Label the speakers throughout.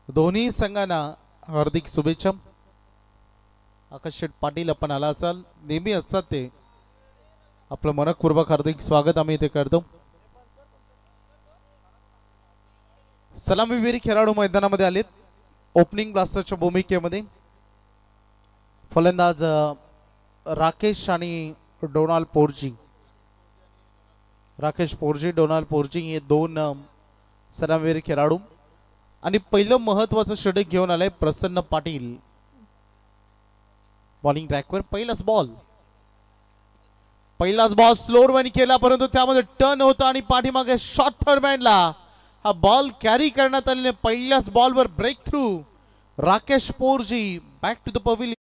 Speaker 1: दोन्ही संघांना हार्दिक शुभेच्छा। आकाश शेठ पाटील आपण आला असाल, नेहमी असतात ते, आपलं मनपूर्वक हार्दिक स्वागत आम्ही इथे करतो। सलामीवीर खेळाडू मैदानामध्ये आलेत ओपनिंग ब्लास्टरच्या भूमिकेमध्ये। फलंदाज राकेश आणि डोनाल्ड पोर्जी, राकेश पोर्जी डोनाल्ड पोर्जी हे दोन सलामीवीर खेळाडू। आणि पहिलं महत्त्वाचं षटक घेऊन आलंय प्रसन्न पाटील। बॉलिंग ट्रॅकवर पहिलाच बॉल स्लोअर वन केला, परंतु त्यामध्ये टर्न होता आणि पाठीमागे शॉर्ट थर्ड मॅनला हा बॉल कॅरी करण्यात आलेले। पहिल्याच बॉलवर break through Rakesh Porji back to the pavilion.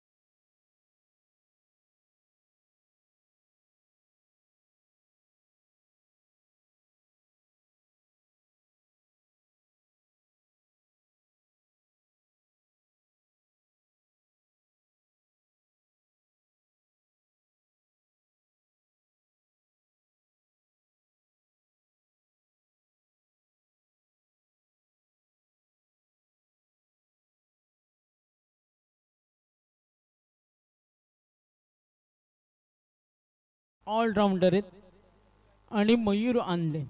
Speaker 2: Allrounder आहेत आणि मयूर आंधळे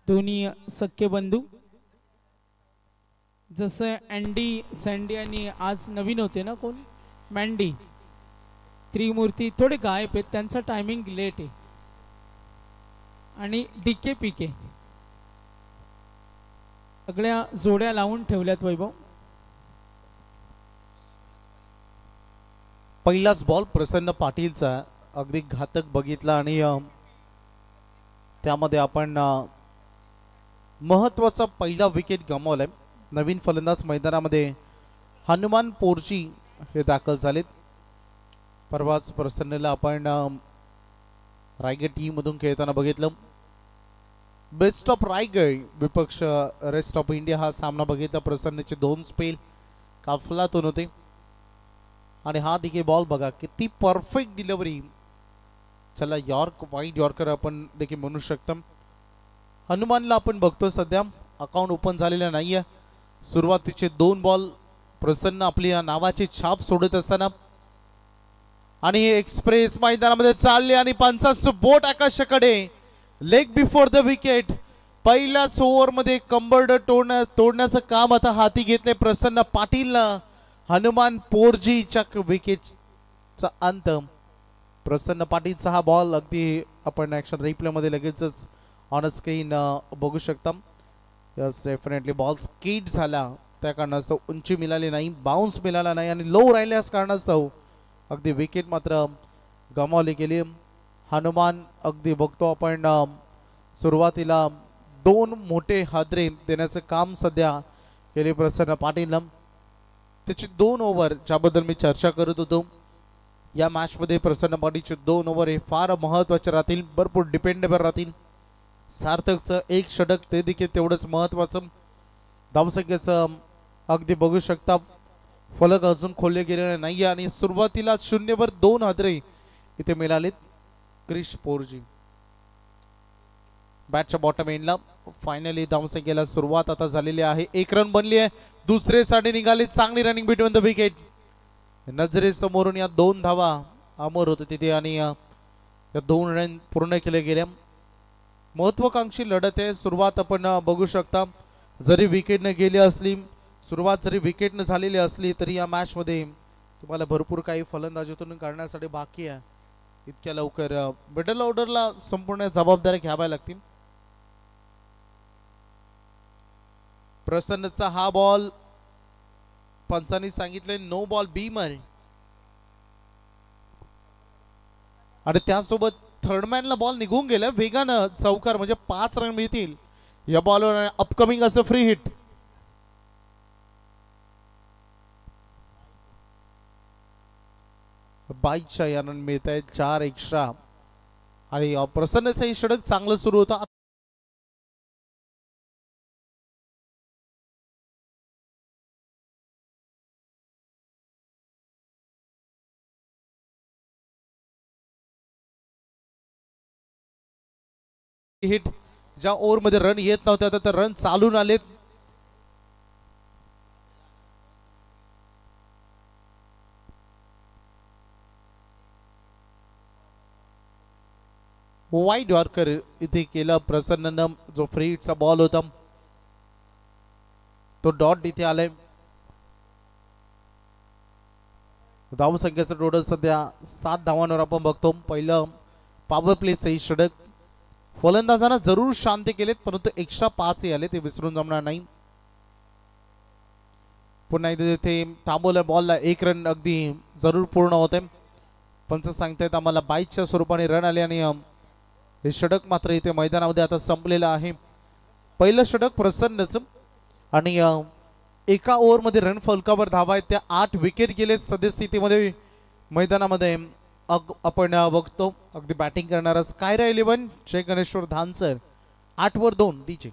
Speaker 2: दोन्ही सख्खे बंधू। जसं अँडी सँडी आणि आज नवीन होते ना कोण मँडी त्रिमूर्ती थोडे गायब आहेत, त्यांचा टायमिंग लेट आहे। आणि डीके पीके सगळ्या जोड्या लावून ठेवल्यात वैभव।
Speaker 1: पहिलाच बॉल प्रसन्न पाटीलचा अगदी घातक बघितला आणि त्यामध्ये आपण महत्त्वाचा पहिला विकेट गमावलाय। नवीन फलंदाज मैदानामध्ये हनुमान पोर्जी हे दाखल झालेत। परवाच प्रसन्नला आपण रायगड टीम मधून खेळताना बघितलं। बेस्ट ऑफ रायगड विपक्ष रेस्ट ऑफ इंडिया हा सामना बघितला। प्रसन्नचे 2 स्पेल काफलातून होते आणि हा देखील बॉल बघा किती परफेक्ट डिलिव्हरी। चला यॉर्क वाईड यॉर्कर आपण देखील म्हणू शकतो। हनुमानला आपण बघतो सध्या अकाउंट ओपन झालेलं नाहीये। सुरुवातीचे 2 बॉल प्रसन्न आपली नावाची छाप सोडत असताना आणि एक्सप्रेस मैदानामध्ये चालले आणि पंचाचं बोट आकाशाकडे लेग बिफोर द विकेट। पहिल्याच ओव्हरमध्ये कंबरड तोडण्याचं काम आता हाती घेतले प्रसन्न पाटीलनं। हनुमान पोर्जीच्या विकेटचा अंत। प्रसन्न पाटीलचा हा बॉल अगदी आपण ऍक्शन रिप्ले मध्ये लगेचच ऑन स्क्रीन बघू शकता। यस डेफिनेटली बॉल स्कीड झाला, त्या कारणास्तव उंची मिळाली नाही, बाउन्स मिळाला नाही आणि लो राहिल्यास कारणास्तव अगदी विकेट मात्र गमावली गेली। हनुमान अगदी बघतो आपण सुरुवातीला 2 मोठे हादरे देण्याचं काम सध्या केले प्रसन्न पाटीलनं। त्याची 2 ओव्हर ज्याबद्दल मी चर्चा करत होतो, या मॅच मध्ये प्रसन्न पाटीलचे 2 ओव्हर हे फार महत्त्वाचे राहतील, भरपूर डिपेंडेबल राहतील। सार्थकचं 1 षटक ते देखील तेवढंच महत्त्वाचं। धावसंख्येचं अगदी बघू शकता फलक अजून खोलले गेलेले नाही आणि सुरुवातीला 0वर 2 हादरे इथे मिळालेत। क्रिश पोर्जी बॅटच्या बॉटम एंडला फायनली धावसंख्येला सुरुवात आता झालेली आहे। 1 रन बनली आहे, दुसऱ्यासाठी निघाली चांगली रनिंग बिटवीन द विकेट। नजरेसमोरून या 2 धावा अमर होते तिथे आणि या 2 रन पूर्ण केले गेले। महत्वाकांक्षी लढत आहे। सुरुवात आपण बघू शकता, जरी विकेट न गेली असली, सुरुवात जरी विकेट न झालेली असली तरी या मॅच मध्ये तुम्हाला भरपूर काही फलंदाजीतून करण्यासाठी बाकी आहे। इतक्या लवकर मिडल ऑर्डरला संपूर्ण जबाबदारी घ्याव्या लागतील। प्रसन्नचा हा बॉल पंचांनी सांगितले नो बॉल बीमर आणि त्यासोबत थर्डमॅनला बॉल निघून गेला वेगानं चौकार, म्हणजे 5 रन मिळतील या बॉलवर। अपकमिंग असं फ्री हिट। बाईकच्या या रन मिळत आहेत 4 एक्स्ट्रा आणि प्रसन्नचं षटक चांगलं सुरू होतं। हिट ज्या ओव्हर मध्ये रन येत नव्हते आता तर रन चालून आलेत। वाईड यॉर्कर इथे केलं प्रसन्ननं. जो फ्री हिटचा बॉल होता तो डॉट इथे आलाय. धावसंख्येचं टोटल सध्या 7 धावांवर आपण बघतो. पहिलं पॉवर प्लेचंही षटक. फलंदाजांना जरूर शांत केलेत परंतु एक्स्ट्रा 5 आले ते विसरून जमणार नाही. पुन्हा एकदा तिथे थांबवलं बॉलला 1 रन अगदी जरूर पूर्ण होते. पंच सांगतायत आम्हाला 22च्या स्वरूपाने रन आले आणि हे षटक मात्र इथे मैदानामध्ये आता संपलेलं आहे. पहिलं षटक प्रसन्नच आणि एका ओव्हरमध्ये रन फलकावर धावा आहेत त्या 8 विकेट गेलेत सद्यस्थितीमध्ये मैदानामध्ये. आपण बघतो अगदी बॅटिंग करणारा स्कायरा 11 जय गणेश्वर धानसर 8 वर 2 डीजे.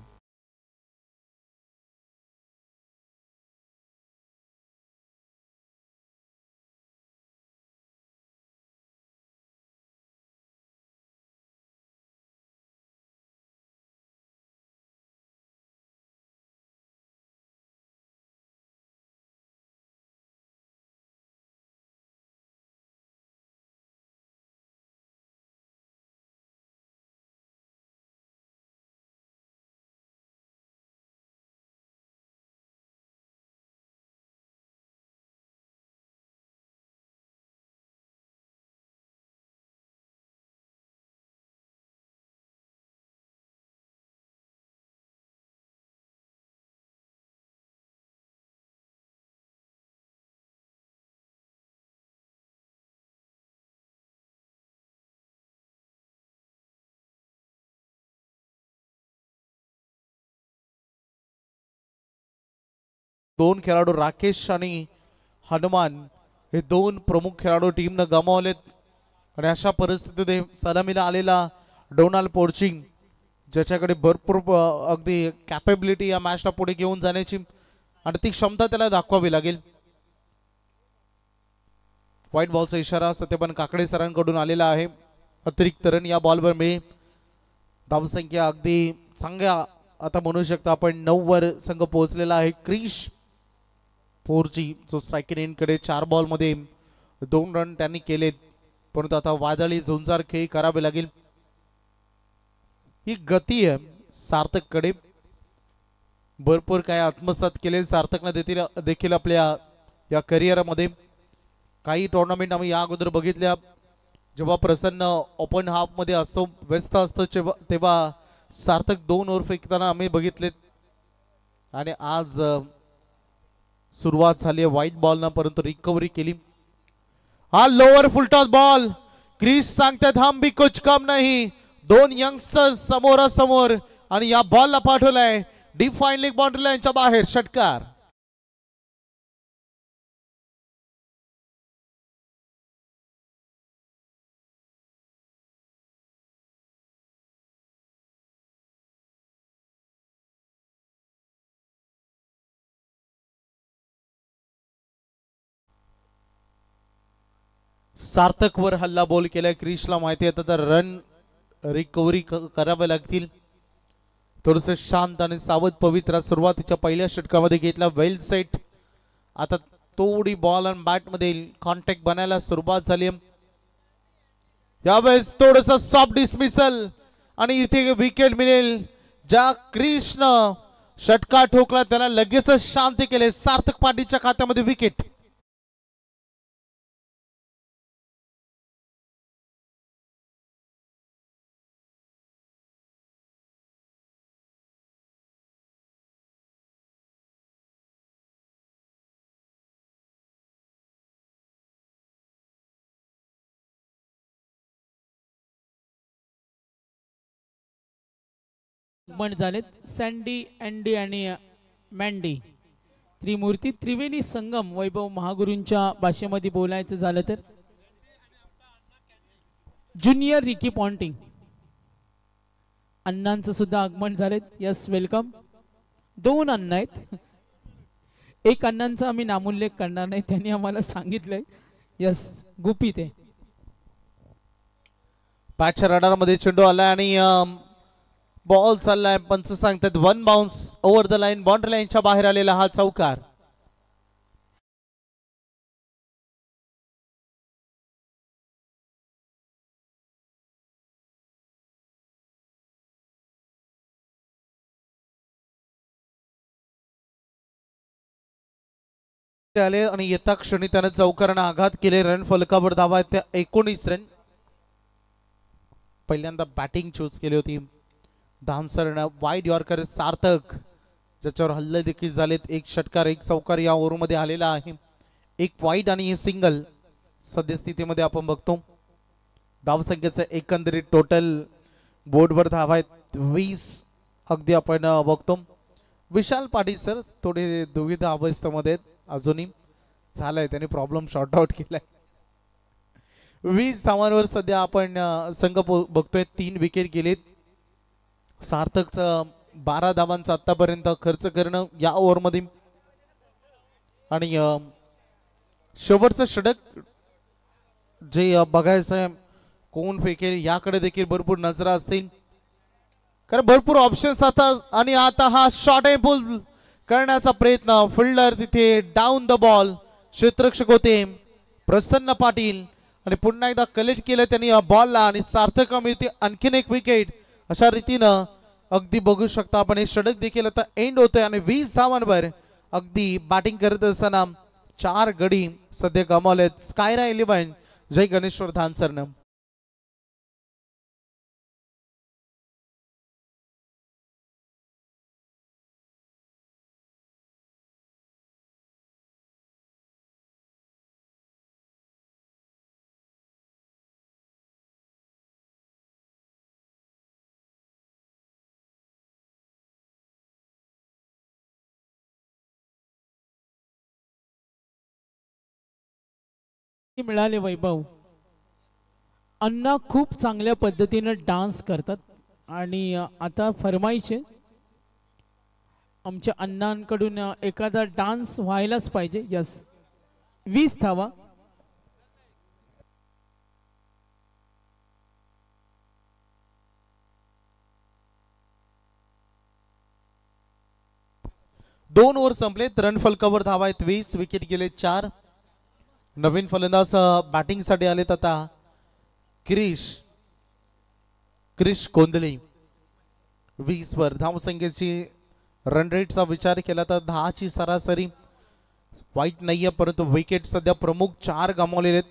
Speaker 1: दोन खेळाडू राकेश आणि हनुमान हे दोन प्रमुख खेळाडू टीमनं गमावलेत आणि अशा परिस्थितीत सलामीला आलेला डोनाल्ड पोर्चिंग ज्याच्याकडे भरपूर अगदी कॅपेबिलिटी या मॅचला पुढे घेऊन जाण्याची आणि ती क्षमता त्याला दाखवावी लागेल. व्हाईट बॉलचा इशारा सत्यपन काकडे सरांकडून आलेला आहे. अतिरिक्त रन या बॉलवर मिळेल. धावसंख्या अगदी चांगल्या आता म्हणू शकता आपण 9 वर संघ पोहोचलेला आहे. क्रिश 4G जो स्ट्रायकिंग एंडकडे 4 बॉलमध्ये 2 रन त्यांनी केलेत परंतु आता वादळी झुंजार खेळ करावे लागेल. ही गती आहे सार्थककडे. भरपूर काय आत्मसात केले सार्थकने देखील आपल्या या करिअरमध्ये. काही टुर्नामेंट आम्ही या अगोदर बघितल्या जेव्हा प्रसन्न ओपन हाफमध्ये असतो व्यस्त असतो तेव्हा सार्थक 2 ओव्हर फेकताना आम्ही बघितलेत आणि आज सुरुवात झाली आहे व्हाईट बॉलनं परंतु रिकव्हरी केली. हा लोअर फुलटॉस बॉल. क्रिस सांगतात हम भी कुछ कम नहीं. 2 यंगस्टर्स समोरासमोर आणि या बॉलला पाठवलाय डिफाईन लीग बाउंड्री लाईनच्या बाहेर. षटकार. सार्थक वर हल्ला बॉल केलाय. क्रिशला माहिती आहे तर रन रिकव्हरी करावे लागतील. थोडस शांत आणि सावध पवित्रा सुरुवातीच्या पहिल्या षटकामध्ये घेतला. वेल सेट. आता थोडी बॉल आणि बॅट मध्ये कॉन्टॅक्ट बनायला सुरुवात झाली. यावेळेस थोडस सॉफ्ट डिसमिसल आणि इथे विकेट मिळेल. ज्या क्रिशनं षटका ठोकला त्याला लगेचच शांत केले. सार्थक पाटीलच्या खात्यामध्ये विकेट.
Speaker 2: आगमन झालेत. सँडी अँडी आणि मँडी त्रिमूर्ती त्रिवेणी संगम. वैभव महागुरूंच्या भाषेमध्ये बोलायचं झालं तर ज्युनियर रिकी पॉन्टिंग अण्णांचं सुद्धा आगमन झालेत. Yes welcome. 2 अण्णा आहेत. एक अण्णांचा आम्ही नामोल्लेख करणार नाही त्यांनी आम्हाला सांगितलंय. यस गुपित आहे.
Speaker 1: पॅचच्या रडारमध्ये चेंडू आला आणि बॉल चाललाय. पंच सांगतात 1 bounce over the line. Boundary लाईनच्या बाहेर आलेला हा चौकार. ते आले आणि येता क्षणी त्याने चौकारानं आघात केले. रन फलकावर धावा आहेत त्या 19 रन. पहिल्यांदा बॅटिंग चूज केली होती धानसरनं. वाईड यॉर्कर सार्थक ज्याच्यावर हल्ले देखील झालेत. एक षटकार एक चौकार या ओव्हरमध्ये आलेला आहे. एक वाईड आणि हे सिंगल सद्यस्थितीमध्ये आपण बघतो. धावसंख्येचं एकंदरीत टोटल बोर्डवर धावा आहेत 20. अगदी आपण बघतो विशाल पाटील सर थोडे दुविधा अवस्थेमध्ये अजूनही झालंय, त्यांनी प्रॉब्लेम शॉर्ट आउट केलाय. 20 धावांवर सध्या आपण संघ बघतोय. 3 विकेट गेलेत. सार्थकचं 12 धावांचा आतापर्यंत खर्च करणं या ओव्हरमध्ये आणि शेवटचं षटक जे बघायचं आहे कोण फेकेल याकडे देखील भरपूर नजरा असतील, कारण भरपूर ऑप्शन्स आता. आणि आता हा शॉट आहे पुल करण्याचा प्रयत्न. फिल्डर तिथे डाऊन द बॉल. क्षेत्ररक्षक होते प्रसन्न पाटील आणि पुन्हा एकदा कलेक्ट केलं त्यांनी बॉलला आणि सार्थक मिळते आणखीन एक विकेट. अशा रीतीनं अगदी बघू शकता आपण हे षटक देखील आता एंड होतोय आणि 20 धावांवर अगदी बॅटिंग करत असताना 4 गडी सध्या गमावलेत स्कायरा 11 जय गणेश्वर धानसरनं.
Speaker 2: मिळाले वैभव. अण्णा खूप चांगल्या पद्धतीने डान्स करतात आणि आता फरमाईश आहे आमच्या अण्णांकडून एखादा डान्स व्हायलाच पाहिजे. यस 20 धावा.
Speaker 1: दोन ओव्हर संपलेत. रन फलकावर धावा आहेत 20. विकेट गेले 4. नवीन फलंदाज बॅटिंग साठी आलेत आता क्रिश कोंदली. 20 वर धावसंख्येची रन रेटचा विचार केला तर 10 ची सरासरी वाईट नाहीये, परंतु विकेट सध्या प्रमुख 4 गमावलेले आहेत.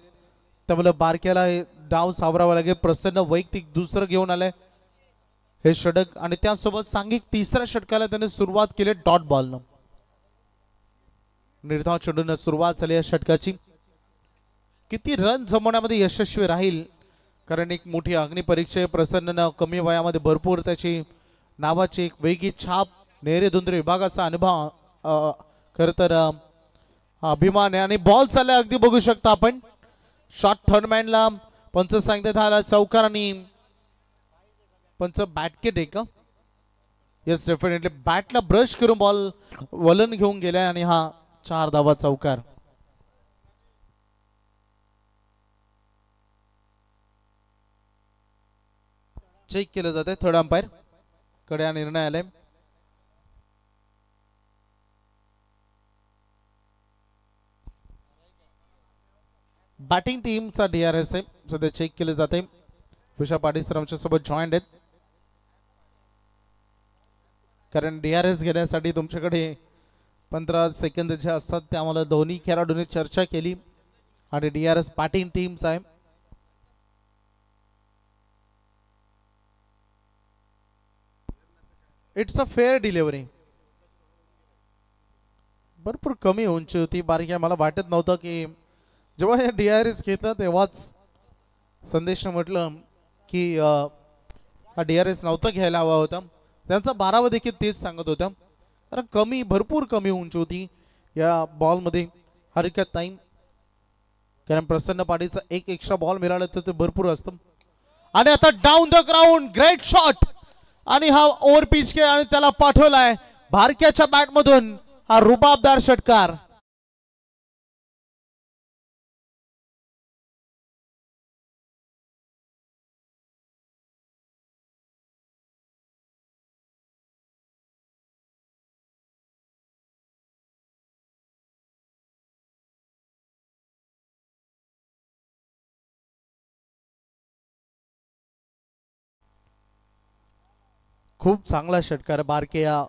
Speaker 1: त्यामुळे बारक्याला डाव सावरावा लागेल. प्रसन्न वैयक्तिक दुसरं घेऊन आलंय हे षटक आणि त्यासोबत सांघिक तिसऱ्या षटकाला त्याने सुरुवात केली डॉट बॉलनं. निर्धाव चेंडून सुरुवात झाली या षटकाची. किती रन जमवण्यामध्ये यशस्वी राहील, कारण एक मोठी अग्निपरीक्षा प्रसन्न कमी वयामध्ये भरपूर त्याची नावाची एक वेगळी छाप नेरे धुंद्रे विभागाचा अनुभव खर तर अभिमान आहे. आणि बॉल चाललाय अगदी बघू शकता आपण. शॉट थर्डमॅनला पंच सांगतात हा चौकार आणि पंच बॅटकेट आहे का? येस डेफिनेटली बॅटला ब्रश करून बॉल वलन घेऊन गेलाय आणि हा 4 धावा चौकार. चेक केलं जाते थर्ड अंपायर कडे हा निर्णय आलाय. बॅटिंग टीमचा DRS आहे सध्या चेक केले जाते. विशा पाटील सर आमच्या सोबत जॉईंट आहेत, कारण DRS घेण्यासाठी तुमच्याकडे 15 सेकंद जे असतात ते आम्हाला दोन्ही खेळाडूंनी चर्चा केली आणि DRS बॅटिंग टीमचा आहे. It's a fair delivery. भरपूर कमी उंची होती बारीक. मला वाटत नव्हतं की जेव्हा हे DRS घेतलं तेव्हाच संदेशने म्हटलं की हा DRS नव्हता घ्यायला हवा होता. त्यांचा 12वा देखील तेच सांगत होता, कारण भरपूर कमी उंची होती या बॉलमध्ये. हरकत नाही, कारण प्रसन्न पाटीलचा एक एक्स्ट्रा बॉल मिळाला तर ते भरपूर असतं. आणि आता down the ground great shot आणि हा ओव्हर पिच केला आणि त्याला पाठवलाय भारक्याच्या बॅटमधून हा रुबाबदार षटकार. खूप चांगला षटकार बारके या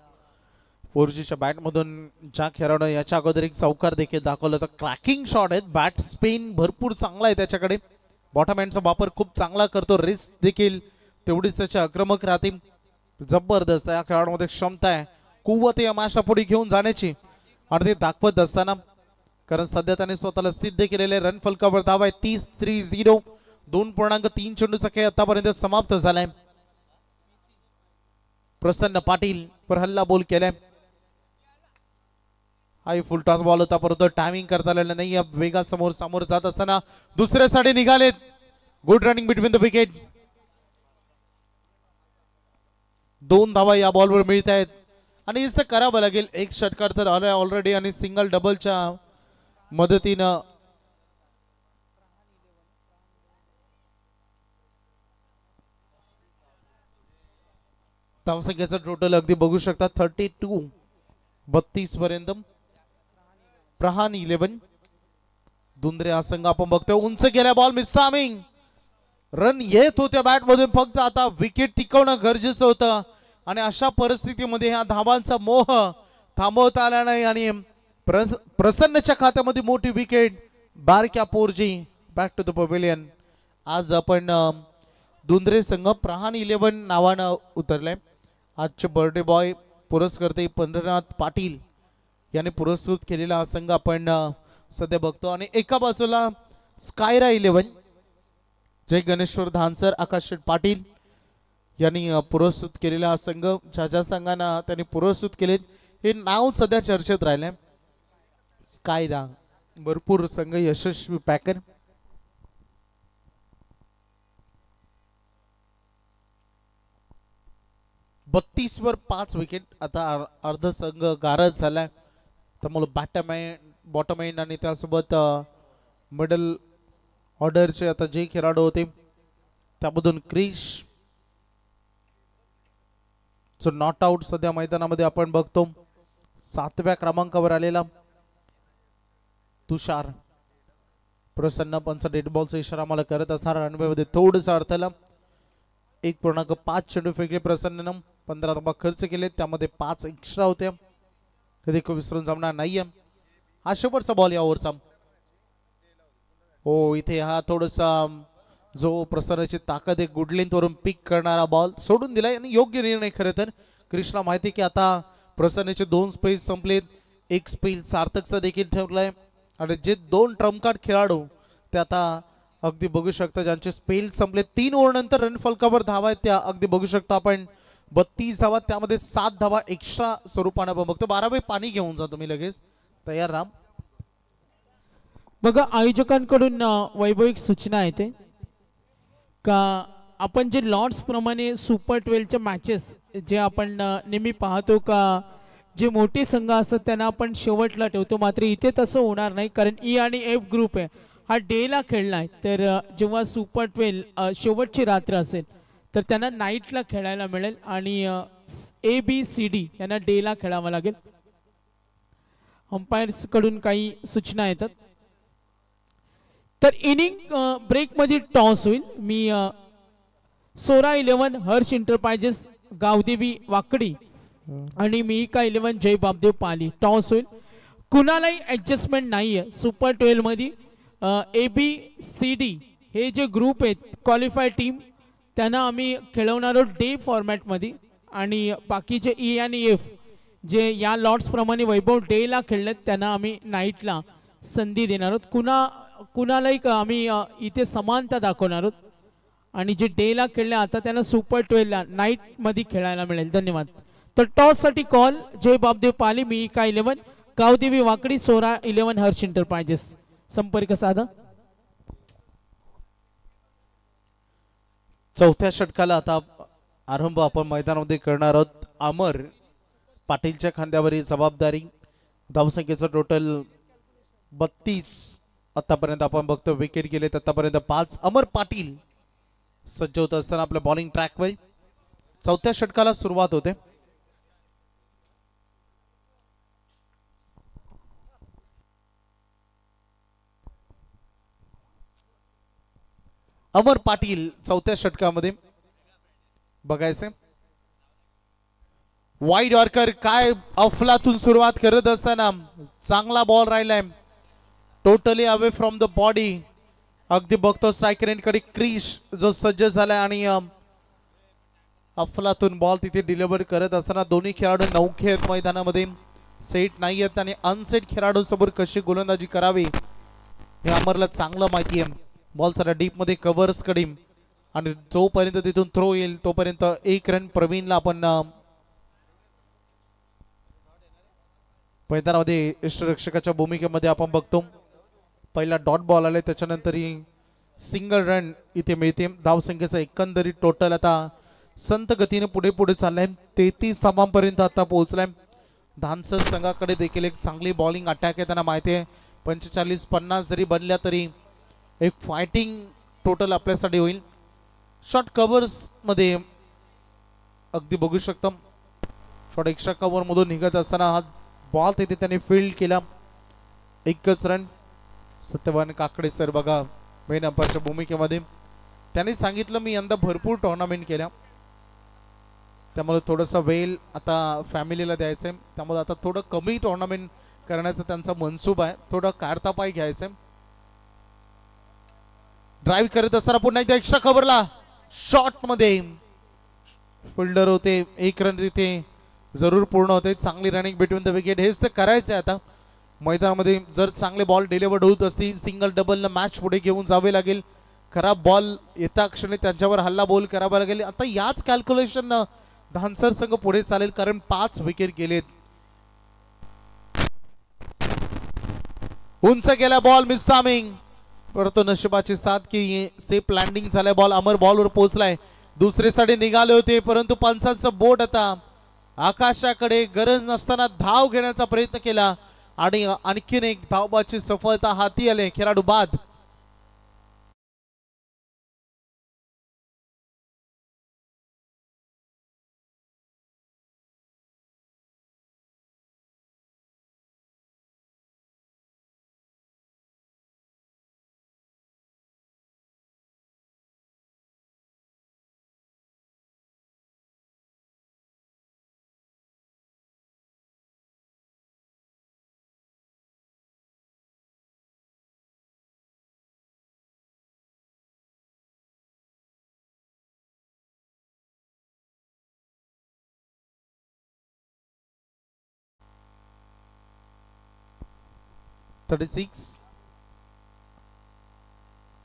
Speaker 1: पोर्जीच्या बॅटमधून ज्या खेळाडू याच्या अगोदर एक चौकार देखील दाखवलं तर क्रॅकिंग शॉट आहेत. बॅट स्पिन भरपूर चांगला आहे त्याच्याकडे. बॉटम हँडचा वापर खूप चांगला करतो. रिस्क देखील तेवढीच त्याची आक्रमक राहते. जबरदस्त या खेळाडूमध्ये क्षमता आहे, कुवत या मॅचला पुढे घेऊन जाण्याची आणि ते दाखवत असताना, कारण सध्या त्याने स्वतःला सिद्ध केलेले रन फलकावर धाव आहे 30-0. 2.3 चेंडूचा खेळ आतापर्यंत समाप्त झालाय. प्रसन्न पाटील पर हल्ला बोल केलाय. हाय फुल टॉस बॉल होता परंतु टायमिंग करता आलेलं नाही. वेगा समोर जात असताना दुसऱ्यासाठी निघालेत. Good running between the wicket. 2 धावा या बॉलवर मिळत आहेत आणि हेच तर करावं लागेल. एक षटकार तर आलाय ऑलरेडी आणि सिंगल डबलच्या मदतीनं धावसंख्येचं टोटल अगदी बघू शकता 32 पर्यंत. प्रहान 11 दुंद्रे हा संघ आपण बघतोय. उंच गेल्या बॉल मिस टायमिंग. रन येत होत्या बॅट मधून, फक्त आता विकेट टिकवणं गरजेचं होतं आणि अशा परिस्थितीमध्ये ह्या धावांचा मोह थांबवता आला नाही आणि प्रसन्नच्या खात्यामध्ये मोठी विकेट. बारक्या पोर्जी बॅक टू द पवेलियन. आज आपण दुंद्रे संघ प्रहान 11 नावानं उतरलाय. आजचे बर्थडे बॉय पुरस्कर्ते पंढरनाथ पाटील यांनी पुरस्कृत केलेला हा संघ आपण सध्या बघतो आणि एका बाजूला स्कायरा 11 जय गणेश्वर धानसर आकाश पाटील यांनी पुरस्कृत केलेला हा संघ. ज्या संघांना त्यांनी पुरस्कृत केले हे नाव सध्या चर्चेत राहिले. स्कायरा भरपूर संघ यशस्वी पॅकर. वर 5 विकेट. आता अर्ध संघ गारद झालाय. त्यामुळे बॉटम एंड आणि त्यासोबत मिडल ऑर्डरचे आता जे खेळाडू होते त्यामधून क्रिश नॉट आउट सध्या मैदानामध्ये आपण बघतो. 7व्या क्रमांकावर आलेला तुषार प्रसन्न पंच डेड बॉलचा इशारा मला करत असणार. रनवे मध्ये थोडंसं अडथळा. 1.5 चेंडू फेकले प्रसन्ननं. 15 धावा खर्च केले, त्यामध्ये 5 एक्स्ट्रा होते. कधी विसरून जमणार नाहीये. हा शेवटचा बॉल या ओव्हरचा. हो इथे हा थोडासा जो प्रसन्नाची ताकद आहे गुड लेंथ वरून पिक करणारा बॉल सोडून दिलाय आणि योग्य निर्णय. खरं तर कृष्णा माहिती की आता प्रसन्नाचे 2 स्पेस संपलेत. एक स्पेल सार्थकचा देखील ठेवलाय आणि जे 2 ट्रम्प कार्ड खेळाडू ते आता अगदी बघू शकता ज्यांचे स्पेल संपले. 3 ओव्हर नंतर रन फलकावर धावा आहेत त्या अगदी बघू शकता आपण. 32 धावा, त्यामध्ये 7 धावा एक्स्ट्रा स्वरूपाने आपण बघतो. 12वे पाणी घेऊन जा तुम्ही लगेच. तयार राम.
Speaker 2: बघा आयोजकांकडून वैभविक सूचना येते का आपण जे लॉर्ड्स प्रमाणे सुपर 12च्या मॅचेस जे आपण नेहमी पाहतो का जे मोठे संघ असतात त्यांना आपण शेवटला ठेवतो, मात्र इथे तसं होणार नाही. कारण ई आणि एफ ग्रुप आहे हा डेला खेळला आहे. तर जेव्हा सुपर 12 शेवटची रात्र असेल तर त्यांना नाईटला खेळायला मिळेल आणि ए बी सी डी यांना डेला खेळावं लागेल. अंपायर्स कडून काही सूचना येतात. तर इनिंग ब्रेकमध्ये टॉस होईल. मी सोरा 11 हर्ष एंटरप्राइजेस गावदेवी वाकडी आणि मी का 11 जय बापदेव पाली. टॉस होईल. कुणालाही ऍडजस्टमेंट नाहीये सुपर 12 मध्ये. ए बी सी डी हे जे ग्रुप आहेत क्वालिफाय टीम त्यांना आम्ही खेळवणार आहोत डे फॉर्मॅटमध्ये आणि बाकीचे ई आणि एफ जे या लॉट्स प्रमाणे वैभव डेला खेळलेत त्यांना आम्ही नाईटला संधी देणार आहोत. कुणालाही आम्ही इथे समानता दाखवणार आहोत आणि जे डेला खेळले आता त्यांना सुपर 12ला नाईटमध्ये खेळायला मिळेल. धन्यवाद. तर टॉससाठी कॉल जय बापदेव पाली मी का 11 गावदेवी वाकडी सोरा 11 हर्ष एंटरप्राइजेस. संपर्क साधा.
Speaker 1: चौथ्या षटकाला आता आरंभ आपण मैदानामध्ये करणार आहोत. अमर पाटीलच्या खांद्यावरील जबाबदारी. धावसंख्येचं टोटल 32 आतापर्यंत आपण बघतो. विकेट गेलेत आतापर्यंत 5. अमर पाटील सज्ज होत असताना आपल्या बॉलिंग ट्रॅकवर चौथ्या षटकाला सुरुवात होते. अमर पाटील चौथ्या षटकामध्ये बघायचे. वाईड यॉर्कर, काय अफलातून सुरुवात करत असताना चांगला बॉल राहिलाय, totally away from the body. अगदी बघतो स्ट्रायकर कडे क्रिश जो सज्ज झालाय आणि अफलातून बॉल तिथे डिलिव्हर करत असताना दोन्ही खेळाडू नौखे आहेत मैदानामध्ये, सेट नाही आहेत आणि अनसेट खेळाडूंसमोर कशी गोलंदाजी करावी हे अमरला चांगलं माहिती आहे. बॉल जरा डीप मध्ये कव्हर्स कडे आणि जोपर्यंत तिथून थ्रो येईल तोपर्यंत एक रन प्रवीणला आपण मैदानामध्ये इष्टरक्षकाच्या भूमिकेमध्ये आपण बघतो. पहिला डॉट बॉल आलाय, त्याच्यानंतर सिंगल रन इथे मिळते. धावसंख्येचा एकंदरीत टोटल आता संत गतीने पुढे पुढे चाललाय, 33 धावांपर्यंत आता पोहोचलाय. धानसर संघाकडे देखील एक चांगली बॉलिंग अटॅक आहे, त्यांना माहिती आहे 45-50 जरी बनल्या तरी एक फायटिंग टोटल आपल्यासाठी होईल. शॉर्ट कव्हर्स मध्ये अगदी बघू शकतो, शॉर्ट एक्स्ट्रा कव्हर मधून निघत असताना हा बॉल तिथे त्यांनी फील्ड केला, एकच रन. सत्यवान काकडे सर बघा मेन अंपायरच्या भूमिकेमध्ये, त्यांनी सांगितलं मी यंदा भरपूर टुर्नामेंट केल्या, त्यामुळे थोडंसं वेळ आता फॅमिलीला द्यायचं आहे, त्यामुळे आता थोडं कमी टुर्नामेंट करण्याचा त्यांचा मनसूब आहे, थोडं काढता पाय घ्यायचं. ड्राईव्ह करत असताना पुन्हा एकदा एक्स्ट्रा कव्हरला शॉट मध्ये फिल्डर होते, एक रन तिथे जरूर पूर्ण होते. चांगली रनिंग बिटवीन द विकेट, हेच तर करायचं आहे आता मैदानामध्ये. जर चांगले बॉल डिलिव्हर्ड होत असतील सिंगल डबल मॅच पुढे घेऊन जावे लागेल, खराब बॉल येता क्षणी त्यांच्यावर हल्ला बोल करावा लागेल. आता याच कॅल्क्युलेशन धानसर संघ पुढे चालेल, कारण 5 विकेट गेलेत. उंच गेला बॉल, मिस टायमिंग, परंतु नशिबाची साथ की सेफ लँडिंग झालाय. बॉल अमर बॉलवर पोहोचलाय, दुसरीसाठी निघाले होते परंतु पंचांचं बोट आता आकाशाकडे. गरज नसताना धाव घेण्याचा प्रयत्न केला आणि आणखीन एक धावबाची सफलता हाती आले. खेळाडू बाद.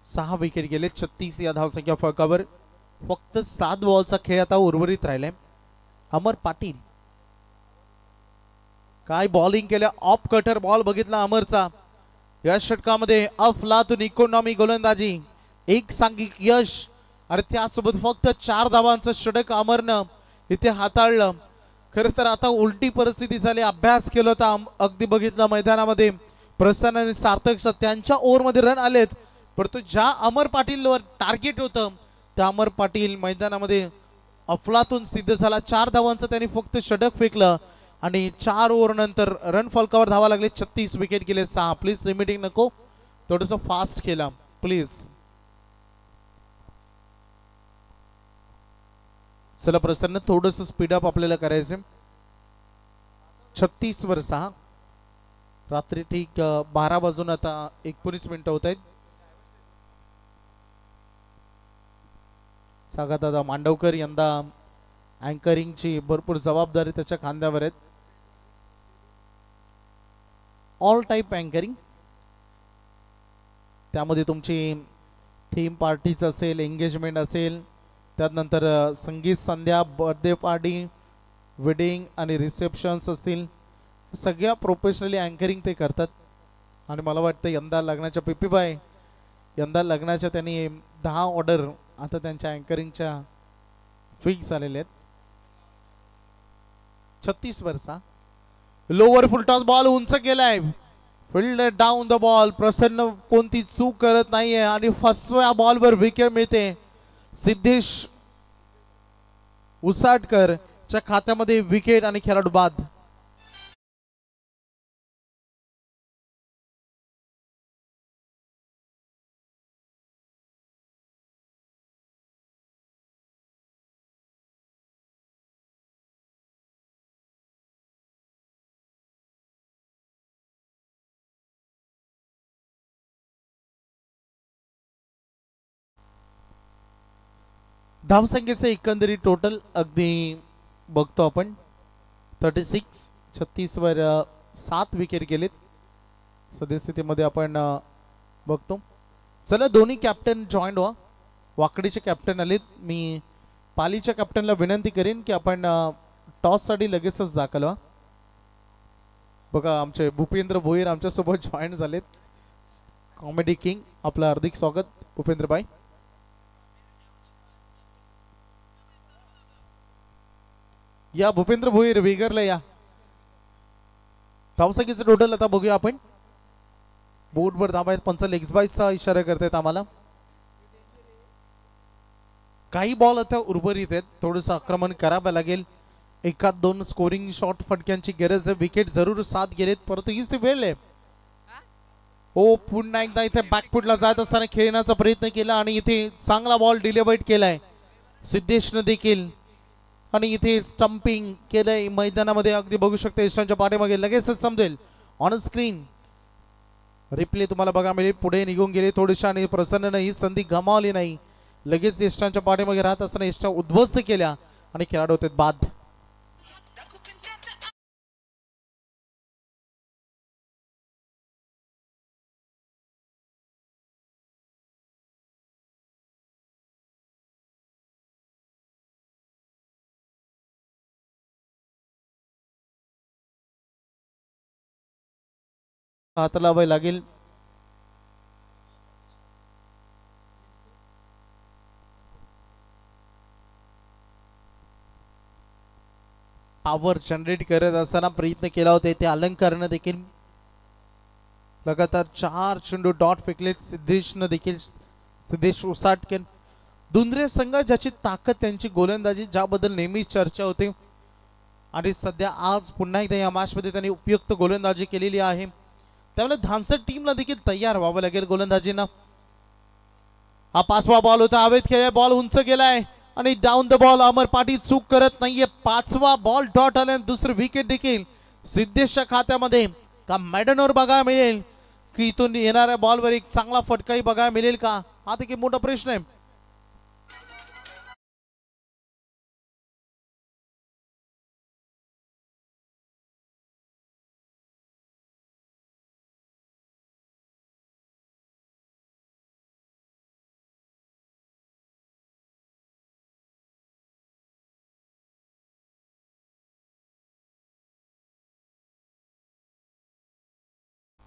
Speaker 1: सहा विकेट गेले, 36 या धावसंख्या फळकावर. फक्त 7 बॉलचा खेळ आता उर्वरित राहिलाय. अमर पाटील काय बॉलिंग केल्या, ऑफ कटर बॉल बघितला अमरचा. या षटकामध्ये अफलातून इकॉनॉमी गोलंदाजी, एक सांघिक यश आणि त्यासोबत फक्त 4 धावांचं षटक अमरनं इथे हाताळलं. खरं तर आता उलटी परिस्थिती झाली, अभ्यास केला होता अगदी बघितला मैदानामध्ये. प्रसन्न आणि सार्थक त्यांच्या ओव्हरमध्ये रन आलेत, परंतु ज्या अमर पाटीलवर टार्गेट होतं त्या अमर पाटील मैदानामध्ये अफलातून सिद्ध झाला. 4 धावांचं त्यांनी फक्त षटक फेकलं आणि 4 ओव्हर नंतर रन फलकावर धावा लागले. 36 विकेट गेले, 6. प्लीज लिमिटिंग नको, थोडंसं फास्ट केला प्लीज. चला प्रसन्न, थोडंसं स्पीडअप आपल्याला करायचं. 36 वर 6, रात्री ठीक 12 वाजून आता 19 मिनिटं होत आहेत. सागादादा मांडवकर यंदा अँकरिंगची भरपूर जबाबदारी त्याच्या खांद्यावर आहेत. ऑल टाईप अँकरिंग, त्यामध्ये तुमची थीम पार्टीज असेल, एंगेजमेंट असेल, त्यानंतर संगीत संध्या, बर्थडे पार्टी, वेडिंग आणि रिसेप्शन्स असतील, सगळ्या प्रोफेशनली अँकरिंग ते करतात. आणि मला वाटतं यंदा लग्नाच्या पिपीबाई यंदा लग्नाच्या त्यांनी 10 ऑर्डर आता त्यांच्या अँकरिंगच्या फिक्स झालेले आहेत. 36 वर्षा लोअर फुलटॉस बॉल उंच गेलाय, फील्ड डाऊन द बॉल. प्रसन्न कोणती चूक करत नाहीये आणि फसव्या बॉलवर विकेट मिळते. सिद्धेश उसाटकर च्या खात्यामध्ये विकेट आणि खेळाडू बाद. धावसंख्येचे एकंदरीत टोटल अगदी बघतो आपण 36. 36 वर 7 विकेट गेलेत. सद्यस्थितीमध्ये आपण बघतो. चला दोन्ही कॅप्टन जॉईंट व्हा. वाकडीचे कॅप्टन आलेत. मी पालीच्या कॅप्टनला विनंती करेन की आपण टॉस साठी लगेचच दाखल व्हा. बघा आमचे भूपेंद्र भोईर आमच्यासोबत जॉईन झालेत. कॉमेडी किंग आपलं हार्दिक स्वागत भूपेंद्र भाई. या भूपेंद्र भोईर विगरला या. धावसंख्येचं टोटल आता बघूया आपण. बोर्डवर धावा आहेत. पंच लेग्स बायचा इशारा करतायत आम्हाला. काही बॉल आता उर्वरित आहेत. थोडंसं आक्रमण करावं लागेल. एखाद दोन स्कोरिंग शॉट फटक्यांची गरज आहे. विकेट जरूर 7 गेलेत परंतु हीच ती वेळ आहे. ओ पुन्हा एकदा इथे बॅकफुटला जात असताना खेळण्याचा प्रयत्न केला आणि इथे चांगला बॉल डिलिव्हर्ड केलाय सिद्धेशनं देखील. आणि इथे स्टंपिंग केलंय मैदानामध्ये. अगदी बघू शकता इष्टांच्या पाठीमागे लगेचच समजेल ऑन स्क्रीन रिप्ले तुम्हाला बघा मिळेल. पुढे निघून गेले थोडेशा आणि प्रसन्न ही संधी गमावली नाही. लगेच इष्टांच्या पाठीमागे राहत असताना इष्टा उद्ध्वस्त केल्या आणि खेळाडू होते बाद. हात लावाय लागेल. पॉवर जनरेट करत असताना प्रयत्न केला होता. ते अलंकारनं देखील लगातार 4 चेंडू डॉट फेकलेत. सिद्धेशनं देखील सिद्धेश उसाटकर दुंद्रे संघ ज्याची ताकद त्यांची गोलंदाजी ज्याबद्दल नेहमी चर्चा होते आणि सध्या आज पुन्हा एकदा या मॅच मध्ये त्यांनी उपयुक्त गोलंदाजी केलेली आहे. त्यामुळे धानसट टीमला देखील तयार व्हावं लागेल गोलंदाजींना. हा 5वा बॉल होता. हवेत खेळलाय. बॉल उंच गेलाय आणि डाऊन द बॉल. अमर पाटील चूक करत नाहीये. 5वा बॉल डॉट आला. दुसरं विकेट देखील सिद्धेशच्या खात्यामध्ये. का मॅडनवर बघायला मिळेल की इथून येणाऱ्या बॉलवर एक चांगला फटकाही बघायला मिळेल का हा देखील मोठा प्रश्न आहे.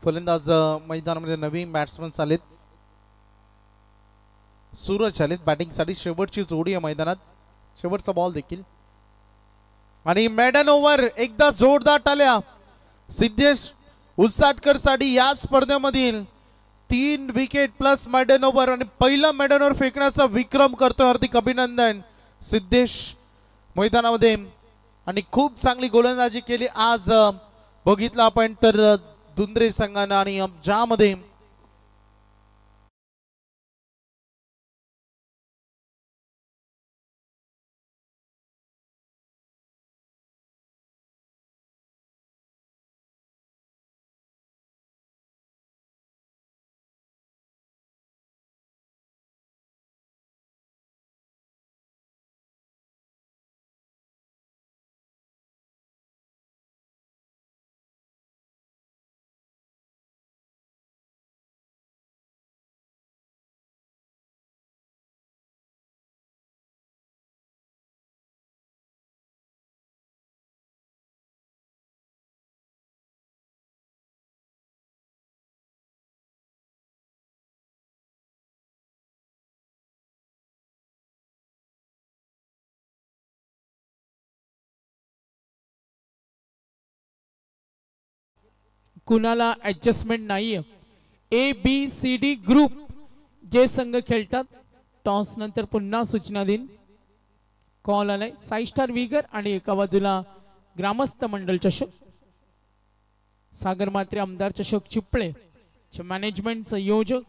Speaker 1: फलंदाज मैदानामध्ये नवीन बॅट्समन आलेत. सूरज आलेत बॅटिंगसाठी. शेवटची जोडी आहे मैदानात. शेवटचा बॉल देखील आणि मॅडन ओव्हर एकदा जोरदार टाळ्या सिद्धेश उसाटकर साठी. या स्पर्धेमधील 3 विकेट प्लस मॅडन ओव्हर आणि पहिला मॅडन ओव्हर फेकण्याचा विक्रम करतो. हार्दिक अभिनंदन सिद्धेश मैदानामध्ये. आणि खूप चांगली गोलंदाजी केली आज. बघितलं आपण तर दुंद्रे संघानं आणि ज्यामध्ये
Speaker 2: कुणाला ऍडजस्टमेंट नाहीये. ABCD ग्रुप जे संघ खेळतात टॉस नंतर पुन्हा सूचना देईन. कॉल आलाय 5 स्टार विगर आणि एका बाजूला ग्रामस्थ मंडळ चषक. सागर मात्रे आमदार चषक चिपळे मॅनेजमेंट संयोजक.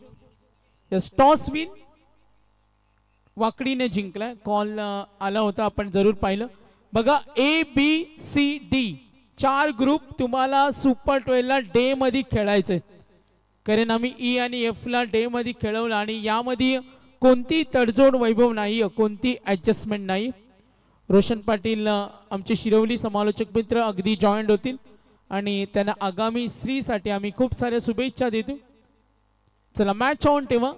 Speaker 2: टॉस विन वाकडीने जिंकलाय. कॉल आला होता आपण जरूर पाहिलं. बघा ABCD 4 ग्रुप तुम्हाला सुपर 12 ला डे मध्ये खेळायचे. कारण आम्ही E आणि F ला डे मध्ये खेळवलं आणि यामध्ये कोणती तडजोड वैभव नाही, कोणती ॲडजस्टमेंट नाही. रोशन पाटील आमचे शिरवली समालोचक मित्र अगदी जॉईंट होतील आणि त्यांना आगामी श्रीसाठी आम्ही खूप साऱ्या शुभेच्छा देतो. चला मॅच ऑन ठेवा.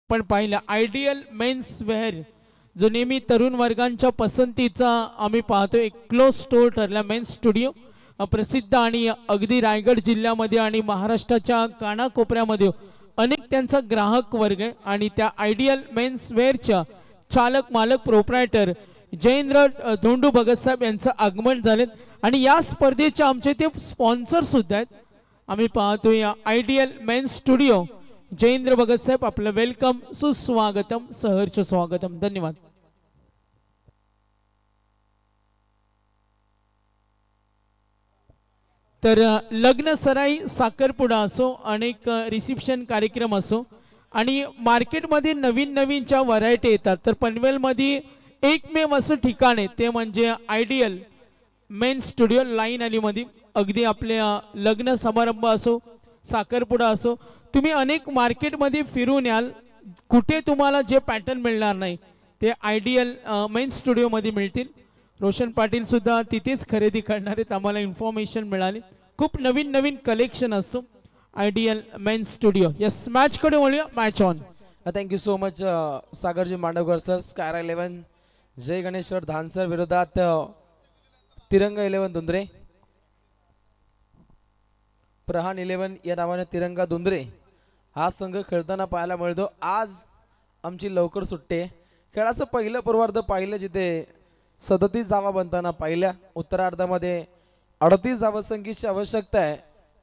Speaker 2: पण पाहिलं आयडियल मेन्स वेअर जो नेहमी तरुण वर्गांच्या पसंतीचा आम्ही पाहतो एक क्लोज स्टोर ठरला मेन्स स्टुडिओ प्रसिद्ध आणि अगदी रायगड जिल्ह्यामध्ये आणि महाराष्ट्राच्या कानाकोपऱ्यामध्ये अनेक त्यांचा ग्राहक वर्ग आहे आणि त्या आयडियल मेन्स वेअरच्या चालक मालक प्रोप्रायटर जयेंद्र धोंडू भगत साहेब यांचं आगमन झाले आणि या स्पर्धेचे आमचे ते स्पॉन्सर सुद्धा आहेत. आम्ही पाहतो या ideal men's studio Jayendra Bhagat साहेब आपलं वेलकम सुस्वागतम सहर्ष स्वागतम. धन्यवाद. तर लग्न सराई साखरपुडा असो अनेक रिसेप्शन कार्यक्रम असो आणि मार्केटमध्ये नवीन नवीनच्या व्हरायटी येतात तर पनवेलमध्ये एकमेव असं ठिकाण आहे ते म्हणजे आयडियल मेन्स स्टुडिओ लाईन अलीमध्ये. अगदी आपल्या लग्न समारंभ असो साखरपुडा असो तुम्ही अनेक मार्केटमध्ये फिरून याल कुठे तुम्हाला जे पॅटर्न मिळणार नाही ते आयडियल मेन्स स्टुडिओमध्ये मिळतील. रोशन पाटील सुद्धा तिथेच खरेदी करणार आहेत आम्हाला इन्फॉर्मेशन मिळाली. खूप नवीन नवीन कलेक्शन असतो ideal men's studio. Yes match कडे वळूया. Match on.
Speaker 3: Thank you so much सागरजी मांडवकर सर. स्कायरा 11 जय गणेश्वर धानसर विरोधात तिरंगा 11 दुंद्रे. प्रहान 11 या नावाने तिरंगा दुंद्रे हा संघ खेळताना पाहायला मिळतो. आज आमची लवकर सुट्टी आहे. खेळाचं पहिलं पूर्वार्ध पाहिलं जिथे 37 धावा बनताना पाहिल्या. उत्तरार्धामध्ये 38 धावसंख्येची आवश्यकता आहे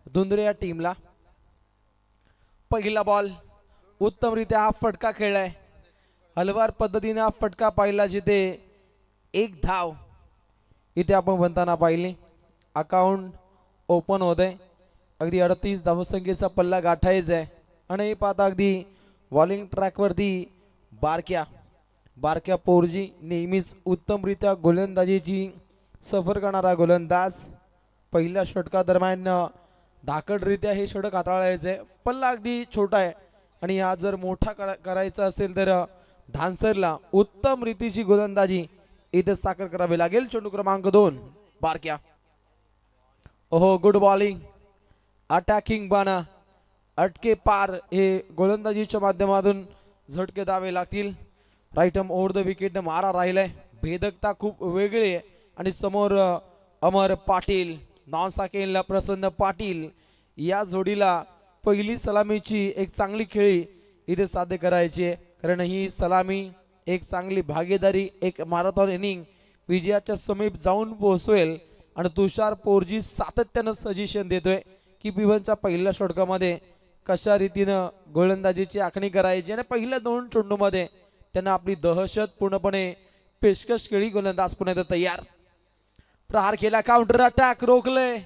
Speaker 3: दुंद्रे या टीमला. पहिला बॉल उत्तमरित्या हा फटका खेळलाय. हलवार पद्धतीने हा फटका पाहिला जिथे 1 धाव इथे आपण बनताना पाहिली. अकाउंट ओपन होत आहे. अगदी 38 धावसंख्येचा पल्ला गाठायचा आहे आणि पाहता अगदी बॉलिंग ट्रॅकवरती बारक्या पोरजी नेहमीच उत्तमरित्या गोलंदाजीची सफर करणारा गोलंदाज. पहिल्या षटका दरम्यान धाकडरित्या हे षटक हाताळायचे. पल्ला अगदी छोटा आहे आणि हा जर मोठा करायचा असेल तर धानसरला उत्तम रीतीची गोलंदाजी इथे साकार करावी लागेल. चेंडू क्रमांक 2 बारक्या. ओहो गुड बॉलिंग अटॅकिंग बाणा अटके पार हे गोलंदाजीच्या माध्यमातून झटके द्यावे लागतील. Right arm over the wicket मारा राहिलाय. भेदकता खूप वेगळी आहे आणि समोर अमर पाटील नॉन साकेनला प्रसन्न पाटील या जोडीला पहिली सलामीची एक चांगली खेळी इथे साध्य करायची आहे. कारण ही सलामी एक चांगली भागीदारी एक मॅरेथॉन इनिंग विजयाच्या समीप जाऊन पोहोचवेल आणि तुषार पोरजी सातत्यानं सजेशन देतोय की पिवनच्या पहिल्या षटकामध्ये कशा रीतीनं गोलंदाजीची आखणी करायची आणि पहिल्या 2 चेंडूमध्ये त्यांना आपली दहशत पूर्णपणे पेशकश केली. गोलंदाज पुन्हा तयार. प्रहार केला. काउंटर अटॅक रोखलंय.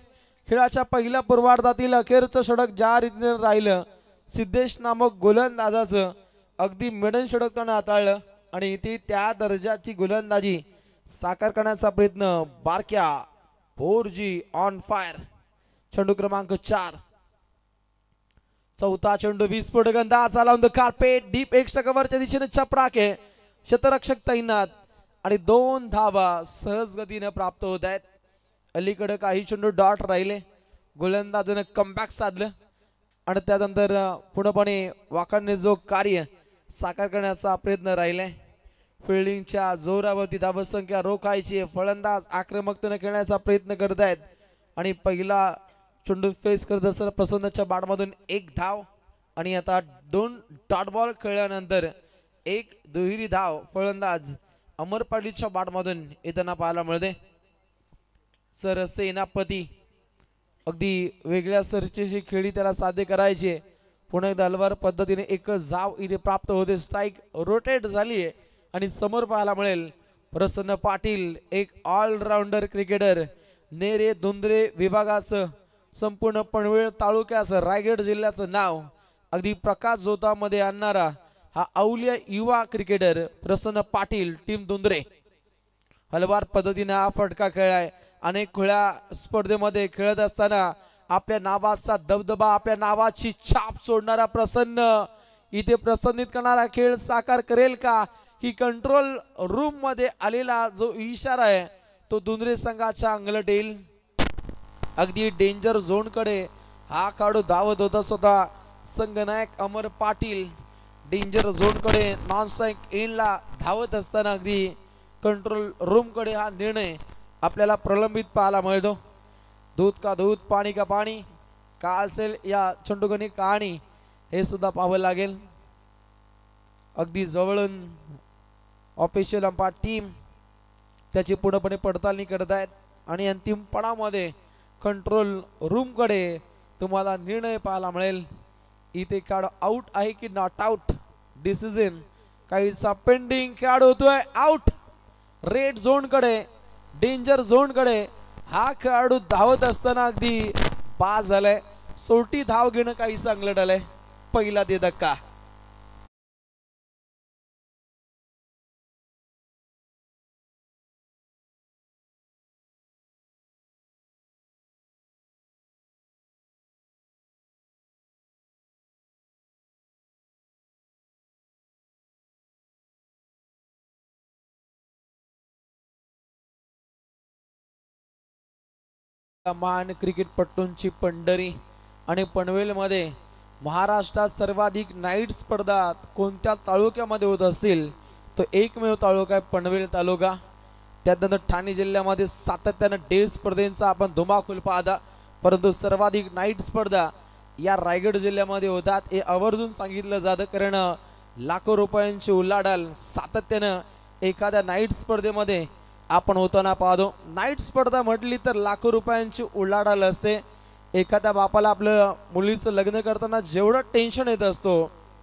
Speaker 3: खेळाच्या पहिल्या पूर्वार्धातील अखेरचं षटक ज्या रीतीने राहिलं सिद्धेश नामक गोलंदाजाचं अगदी मिडन षटक त्यानं हाताळलं आणि ती त्या दर्जाची गोलंदाजी साकार करण्याचा प्रयत्न बारक्या पोरजी ऑन फायर. चेंडू क्रमांक 4 चौथा चेंडू विस्फोट अंदाज आला on the carpet deep extra कव्हरच्या दिशेने चपराक आहे. शतरक्षक तैनात आणि 2 धावा सहज गतीने प्राप्त होत आहेत. अलीकडे काही चेंडू डॉट राहिले. गोलंदाजाने कमबॅक साधलं आणि त्यानंतर पूर्णपणे वाखाणणे जो कार्य साकार करण्याचा प्रयत्न राहिलाय. फिल्डिंगच्या जोरावरती धावसंख्या रोखायची. फलंदाज आक्रमकतेने खेळण्याचा प्रयत्न करत आहेत आणि पहिला चेंडू फेस करत असताना प्रसन्नच्या बॅटमधून एक धाव आणि आता 2 डॉट बॉल खेळल्यानंतर एक दुहेरी धाव फलंदाज अमर पाटीलच्या बॅटमधून येताना पाहायला मिळते. सर सेनापती अगदी वेगळ्या सरचेची खेळी त्याला साध्य करायची. पुन्हा एकदा हलवार पद्धतीने एकच धाव इथे प्राप्त होते. स्ट्राईक रोटेट झाली आहे आणि समोर पाहायला मिळेल प्रसन्न पाटील एक ऑलराऊंडर क्रिकेटर. नेरे धुंद्रे विभागाचं संपूर्ण पनवेल तालुक्याचं रायगड जिल्ह्याचं नाव अगदी प्रकाश जोतामध्ये आणणारा हा अवलिया युवा क्रिकेटर प्रसन्न पाटील टीम धुंद्रे. हलवार पद्धतीने हा फटका खेळलाय. अनेक खुल्या स्पर्धेमध्ये खेळत असताना आपल्या नावाचा दबदबा आपल्या नावाची छाप सोडणारा प्रसन्न इथे प्रसन्नित करणारा खेळ साकार करेल का की कंट्रोल रूम मध्ये आलेला जो इशारा आहे तो धुंद्रे संघाच्या अंगलट येईल. अगदी डेंजर झोन कडे हा खेळाडू धावत होता. स्वतः संघनायक अमर पाटील डेंजर झोन कडे नॉन स्ट्राइक एंडला धावत असताना अगदी कंट्रोल रूम कडे हा निर्णय आपल्याला प्रलंबित पाहायला मिळतो. दूध का दूध पाणी का पाणी का असेल या चेंडूगणी कहाणी हे सुद्धा पाहावं लागेल. अगदी जवळून ऑफिशियल अंपायर टीम त्याची पूर्णपणे पडताळणी करत आहेत आणि अंतिम पडामध्ये कंट्रोल रूम कडे तुम्हाला निर्णय पाहायला मिळेल. इथे खेळाडू आउट आहे की नॉट आउट डिसिजन काहीचा पेंडिंग. खेळाडू होतोय आउट. रेड झोन कडे डेंजर झोन कडे हा खेळाडू धावत असताना अगदी बाद झालाय. सोटी धाव घेणं काही चांगलं झालंय. पहिला दे धक्का. महान क्रिकेटपटूंची पंढरी आणि पनवेलमध्ये महाराष्ट्रात सर्वाधिक नाईट स्पर्धा कोणत्या तालुक्यामध्ये होत असतील तो एकमेव तालुका आहे पनवेल तालुका. त्यानंतर ठाणे जिल्ह्यामध्ये सातत्यानं डे स्पर्धेचा आपण धुमाकूल पाहता परंतु सर्वाधिक नाईट स्पर्धा या रायगड जिल्ह्यामध्ये होतात हे आवर्जून सांगितलं जातं. कारण लाखो रुपयांची उलाढाल सातत्यानं एखाद्या नाईट स्पर्धेमध्ये आपण होताना पाहतो. नाईट स्पर्धा म्हटली तर लाखो रुपयांची उलाढाल असते. एखाद्या बापाला आपलं मुलीचं लग्न करताना जेवढं टेन्शन येत असतो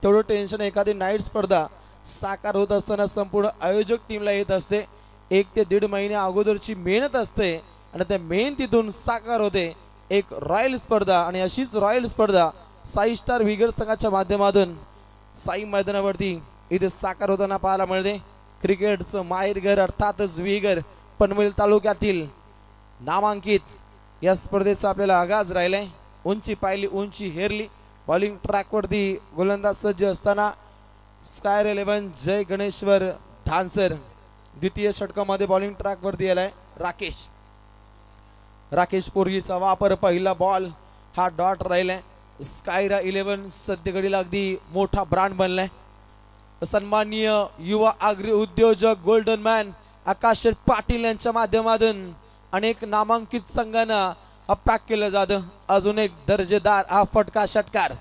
Speaker 3: तेवढं टेन्शन एखादी नाईट स्पर्धा साकार होत असताना संपूर्ण आयोजक टीमला येत असते. 1 ते 1.5 महिन्या अगोदरची मेहनत असते आणि त्या मेहनतीतून साकार होते एक रॉयल स्पर्धा. आणि अशीच रॉयल स्पर्धा साई स्टार विगर संघाच्या माध्यमातून साई मैदानावरती इथे साकार होताना पाहायला मिळते. क्रिकेटचं माहेरघर अर्थातच विगर पनवेल तालुक्यातील नामांकित या स्पर्धेचा आपल्याला आगाज राहिलाय. उंची पाहिली उंची हेरली. बॉलिंग ट्रॅकवरती गोलंदाज सज्ज असताना स्कायर 11 जय गणेश्वर ढान्सर. द्वितीय षटकामध्ये बॉलिंग ट्रॅकवरती आलाय राकेश पोरगीचा वापर. पहिला बॉल हा डॉट राहिलाय. स्कायरा 11 सध्याकडीला अगदी मोठा ब्रँड बनलाय. सन्माननीय युवा आग्री उद्योजक गोल्डन मॅन आकाश पाटील यांच्या माध्यमातून अनेक नामांकित संघांना पॅक केलं जातं. अजून एक दर्जेदार हा फटका षटकार.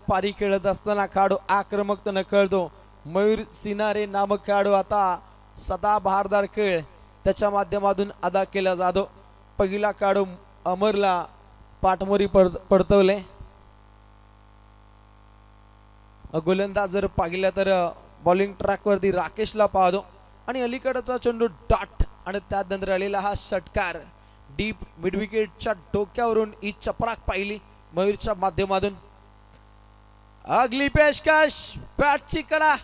Speaker 3: पारी खेळत असताना खेळाडू आक्रमकतेने खेळतो. मयूर सिनारे नामक खेळाडू आता सदा बहारदार खेळ त्याच्या माध्यमातून अदा केला जातो. पहिला खेळाडू अमरला पाठमोरी परतवले. गोलंदाज जर पाहिला तर बॉलिंग ट्रॅकवरती राकेशला पाहतो आणि अलीकडचा चेंडू डॉट आणि त्यानंतर आलेला हा षटकार डीप मिड विकेटच्या डोक्यावरून ही चपराक पाहिली मयूरच्या माध्यमातून. अगली पेशकश बॅटची कडा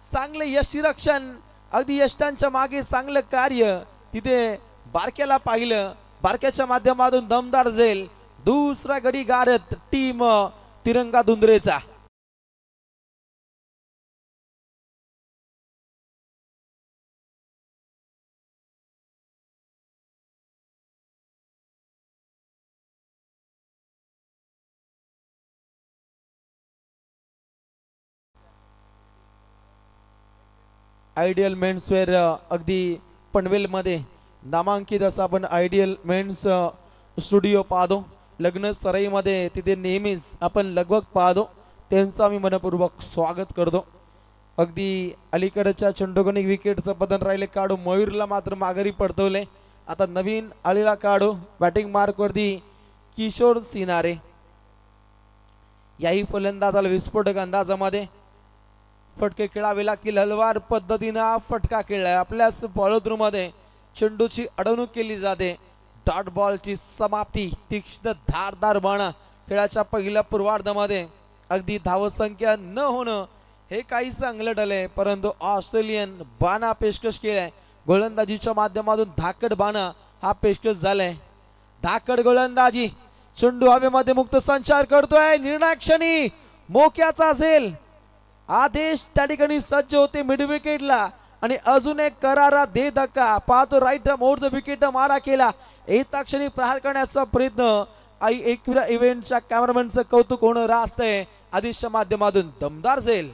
Speaker 3: चांगले यष्टिरक्षण अगदी यष्टांच्या मागे चांगलं कार्य तिथे बारक्याला पाहिलं. बारक्याच्या माध्यमातून दमदार झेल. दुसरा गडी गारत टीम तिरंगा धुंद्रेचा. आयडियल मेन्सवेअर अगदी पनवेलमध्ये नामांकित असा आपण आयडियल मेन्स स्टुडिओ पाहतो. लग्न सराईमध्ये तिथे नेहमीच आपण लगबग पाहतो. त्यांचं आम्ही मनपूर्वक स्वागत करतो. अगदी अलीकडच्या चंडोगणी विकेटचं पतन राहिले काढू मयूरला मात्र माघारी पडतवले. आता नवीन आलेला काढू बॅटिंग मार्कवरती किशोर सिनारे. याही फलंदाजाला विस्फोटक अंदाजामध्ये फटके खेळावे लागतील. हलवार पद्धतीने हा फटका खेळलाय. आपल्याच बॉलरूमध्ये चेंडूची अडवणूक केली जाते. डॉट बॉलची समाप्ती तीक्ष्ण धारदार बाणा खेळाच्या पहिल्या पूर्वार्धामध्ये अगदी धावसंख्या न होणं हे काही चांगलं ठरलंय. परंतु ऑस्ट्रेलियन बाणा पेशकश केलाय. गोलंदाजीच्या माध्यमातून धाकड बाणा हा पेशकश झालाय. धाकड गोलंदाजी चेंडू हवेमध्ये मुक्त संचार करतोय. निर्णायक क्षणी मोक्याचा असेल आदेश त्या ठिकाणी सज्ज होते मिड विकेटला आणि अजून एक करारा दे धक्का पाहतो. राईट मोर द विकेट मारा केला. एका क्षणी प्रहार करण्याचा प्रयत्न आई एकविरा इव्हेंटच्या कॅमेरामॅनचं कौतुक होणं रास्तंय. आदेशच्या माध्यमातून दमदार झेल.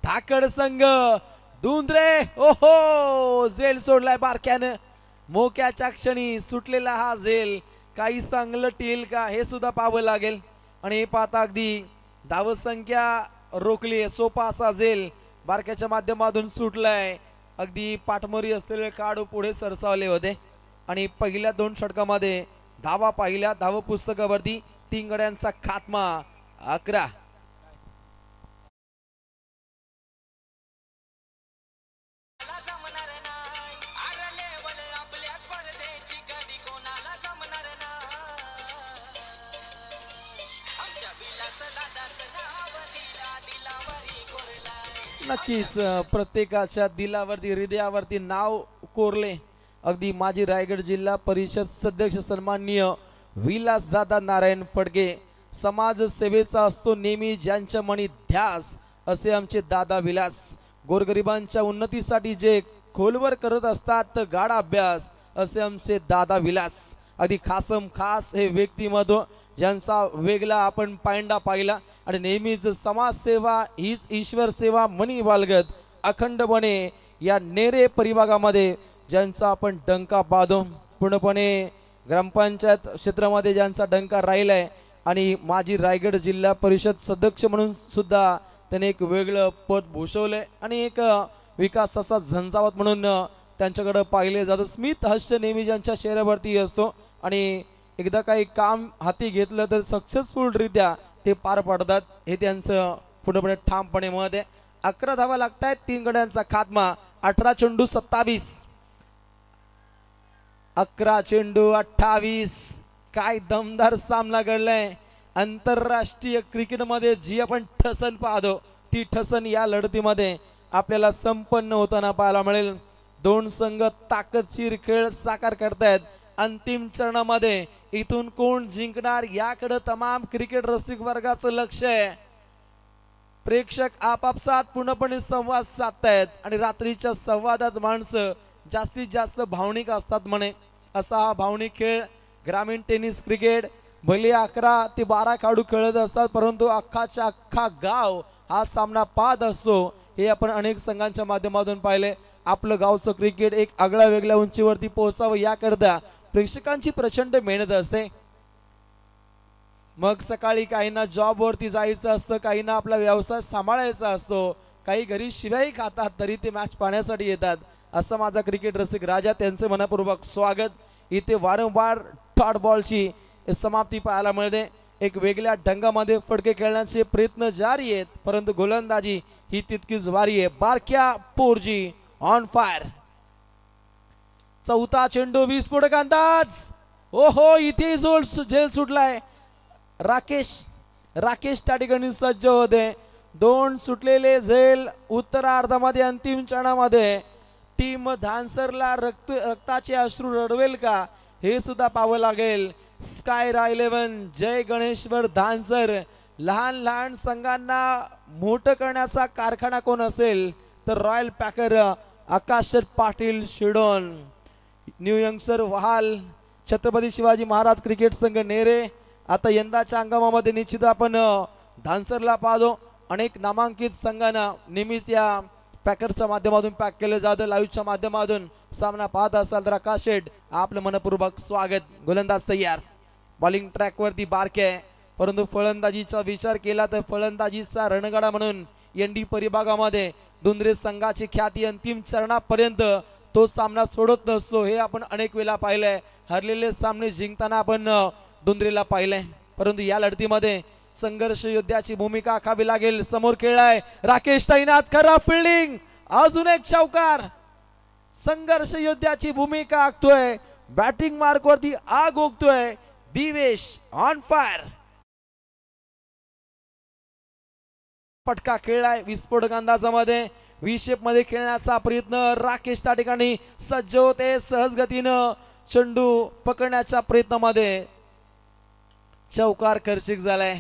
Speaker 3: धाकड संघ दुंद्रे ओहो झेल सोडलाय बारक्यानं. मोक्याच्या क्षणी सुटलेला हा झेल काही चांगलं टील का हे सुद्धा पाहावं लागेल. आणि हे पाहता अगदी धावसंख्या रोखली. सोपा असा झेल बारक्याच्या माध्यमातून सुटलाय. अगदी पाठमोरी असलेले काढू पुढे सरसावले होते आणि पहिल्या 2 षटकामध्ये धावा पाहिल्या. धाव पुस्तकावरती 3 गड्यांचा खात्मा 11. नक्कीच प्रत्येकाच्या दिलावरती हृदयावरती नाव कोरले. अगदी माजी रायगड जिल्हा परिषद सदस्य सन्माननीय विलासदादा नारायण फडके. समाज सेवेचा असतो नेहमी ज्यांच्या मनी ध्यास असे आमचे दादा विलास. गोरगरिबांच्या उन्नतीसाठी जे खोलवर करत असतात गाढा अभ्यास असे आमचे दादा विलास. अगदी खासम खास हे व्यक्तिमत्व ज्यांचा वेगळा आपण पायंडा पाहिला आणि नेहमीच समाजसेवा हीच ईश्वर सेवा मनी बाळगत अखंडपणे या नेरे परिभागामध्ये ज्यांचा आपण डंका बांधू. पूर्णपणे ग्रामपंचायत क्षेत्रामध्ये ज्यांचा डंका राहिलाय आणि माजी रायगड जिल्हा परिषद सदस्य म्हणून सुद्धा त्याने एक वेगळं पद भूषवलंय आणि एक विकासाचा झंझावात म्हणून त्यांच्याकडे पाहिले जातं. स्मित हास्य नेहमी ज्यांच्या चेहऱ्यावरती असतो आणि एकदा काही काम हाती घेतलं तर सक्सेसफुलरित्या ते पार पाडतात. हे त्यांचं पूर्णपणे ठामपणे मत आहे. 11 धावा लागतायत. 3 गड्यांचा खात्मा. 18 चेंडू 27. 11 चेंडू 28. काय दमदार सामना घडलाय. आंतरराष्ट्रीय क्रिकेटमध्ये जी आपण ठसन पाहतो ती ठसन या लढतीमध्ये आपल्याला संपन्न होताना पाहायला मिळेल. 2 संघ ताकदशीर खेळ साकार करतायत. अंतिम चरणामध्ये इथून कोण जिंकणार याकडे तमाम क्रिकेट रसिक वर्गाचं लक्ष आहे. प्रेक्षक आपापसात पूर्णपणे संवाद साधतायत आणि रात्रीच्या संवादात माणसं जास्तीत जास्त भावनिक असतात म्हणे. असा हा भावनिक खेळ ग्रामीण टेनिस क्रिकेट भले 11 ते 12 खेळाडू खेळत असतात परंतु अख्खाच्या अख्खा गाव हा सामना पाहत असतो. हे आपण अनेक संघांच्या माध्यमातून पाहिले. आपलं गावचं क्रिकेट एक आगळ्या वेगळ्या उंचीवरती पोहोचावं याकरता प्रेक्षकांची प्रचंड मेहनत असते. मग सकाळी काहींना जॉबवरती जायचं असतं, काहींना आपला व्यवसाय सांभाळायचा असतो, काही घरी शिव्याही खातात तरी ते मॅच पाहण्यासाठी येतात. असं माझा क्रिकेट रसिक राजा त्यांचे मनपूर्वक स्वागत. इथे वारंवार डॉट बॉलची समाप्ती पाहायला मिळते. एक वेगळ्या ढंगामध्ये फटके खेळण्याचे प्रयत्न जारी आहेत, परंतु गोलंदाजी ही तितकीच भारी आहे. बारक्या पोरजी ऑन फायर. चौथा चेंडू विस्फोटक अंदाज. ओहो, इथे झेल सुटलाय. राकेश त्या ठिकाणी सज्ज होते. 2 सुटलेले झेल उत्तरार्धामध्ये अंतिम क्षणामध्ये टीम धानसरला रक्ताचे अश्रू रडवेल का हे सुद्धा पाहावं लागेल. स्कायरा 11 जय गणेश्वर धानसर. लहान लहान संघांना मोठं करण्याचा कारखाना कोण असेल तर Royal Packer Akash Patil Shidon. New youngster Vahal Chhatrapati Shivaji Maharaj cricket संघ नेरे. आता यंदाच्या हंगामामध्ये निश्चित आपण धानसरला पाहतो. अनेक नामांकित संघांना नेहमीच या पॅकरच्या माध्यमातून पॅक केलं जातं. लाईव्हच्या माध्यमातून सामना पाहत असाल तर आकाश शेठ आपलं मनपूर्वक स्वागत. गोलंदाज तयार. बॉलिंग ट्रॅक वरती बारके आहे, परंतु फलंदाजीचा विचार केला तर फलंदाजीचा रणगाडा म्हणून एनडी परिभागामध्ये डुंद्रे संघाची ख्याती अंतिम चरणापर्यंत तो सामना सोडत नसतो. हे आपण अनेक वेळा पाहिलंय. हरलेले सामने जिंकताना आपण डुंद्रेला पाहिलंय, परंतु या लढतीमध्ये संघर्ष योद्ध्याची भूमिका आखावी लागेल. समोर खेळलाय राकेश तैनात. खरा फिल्डिंग. अजून एक चौकार. संघर्ष योद्ध्याची भूमिका आखतोय. बॅटिंग मार्क वरती आग ओकतोय. Divesh on fire. फटका खेळलाय विस्फोटक अंदाजामध्ये. विशेप मध्ये खेळण्याचा प्रयत्न. राकेश त्या ठिकाणी सज्ज होते. सहज गतीनं चेंडू पकडण्याच्या प्रयत्नामध्ये चौकार खर्चिक झालाय.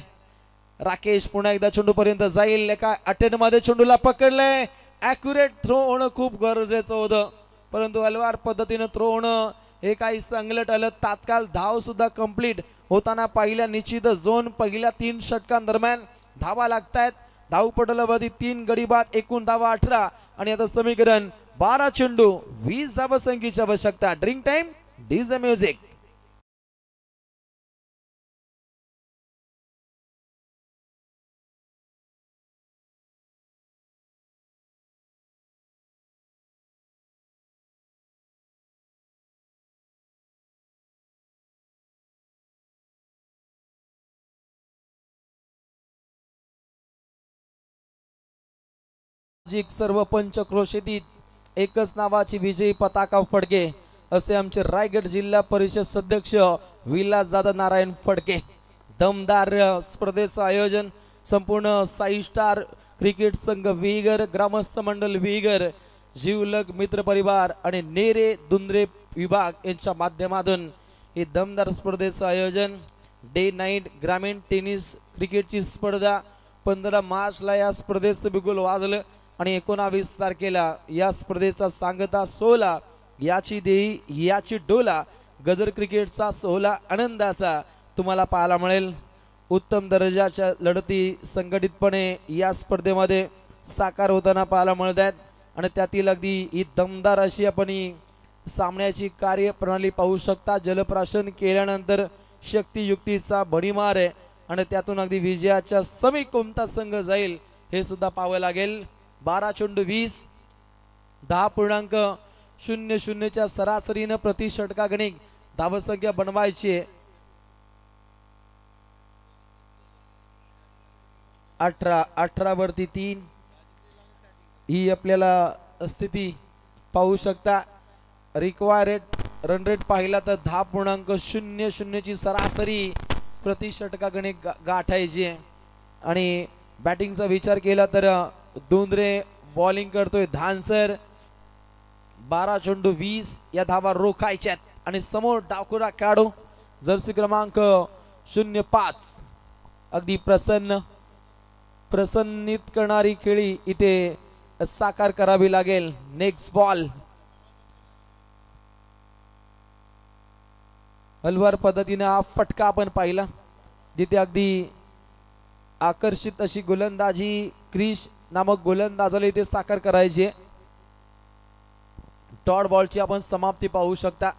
Speaker 3: राकेश पुन्हा एकदा चेंडू पर्यंत जाईल. एका अटेम्प्ट मध्ये चेंडूला पकडलंय. ॲक्युरेट थ्रो होणं खूप गरजेचं होतं, परंतु हलवार पद्धतीनं थ्रो होणं हे काही संगलट आलं. तात्काळ धाव सुद्धा कंप्लीट होताना पाहिल्या. निश्चित झोन पहिल्या 3 षटकांदरम्यान धावा लागतायत. धावपटलावरती 3 गडी बाद, एकूण धावा 18 आणि आता समीकरण 12 चेंडू 20 धावसंख्येची आवश्यकता. Drink time DJ music. सर्व पंचक्रोशीत एकच नावाची विजयी पताका फडके असे आमचे रायगड जिल्हा परिषद सदस्य विलासदादा नारायण फडके. दमदार स्पर्धेचं आयोजन संपूर्ण साई स्टार क्रिकेट संघ विगर, ग्रामस्थ मंडळ विगर, जीवलग मित्र परिवार आणि नेरे दुंद्रे विभाग यांच्या माध्यमातून हे दमदार स्पर्धेचं आयोजन. डे नाईट ग्रामीण टेनिस क्रिकेटची स्पर्धा 15 मार्चला या स्पर्धेचं बिगुल वाजलं आणि 19 तारखेला या स्पर्धेचा सांगता सोहळा, याची देही याची डोला, गजर क्रिकेटचा सोहळा आनंदाचा तुम्हाला पाहायला मिळेल. उत्तम दर्जाच्या लढती संघटितपणे या स्पर्धेमध्ये साकार होताना पाहायला मिळत आहेत आणि त्यातील अगदी ही दमदार अशी आपण सामन्याची कार्यप्रणाली पाहू शकता. जलप्राशन केल्यानंतर शक्तियुक्तीचा भडीमार आहे आणि त्यातून अगदी विजयाच्या समी कोणता संघ जाईल हे सुद्धा पाहावं लागेल. 12 चेंडू 20, 10.00च्या सरासरीनं प्रति षटकागणिक धावसंख्या बनवायची आहे. 18 वरती 3 ही आपल्याला स्थिती पाहू शकता. रिक्वायर्ड रन रेट पाहिला तर 10.00ची सरासरी प्रति षटकागणिक गाठायची आहे आणि बॅटिंगचा विचार केला तर दुंद्रे बॉलिंग करतोय. धानसर 12 चेंडू 20 या धावा रोखायच्यात आणि समोर डाकुरा खेळाडू जर्सी क्रमांक 05 अगदी प्रसन्नित करणारी खेळी इथे साकार करावी लागेल. Next ball. हलवार पद्धतीने हा फटका आपण पाहिला जिथे अगदी आकर्षित अशी गोलंदाजी क्रिश नामक गोलंदाजाला इथे साकार करायची. डॉट बॉलची आपण समाप्ती पाहू शकता.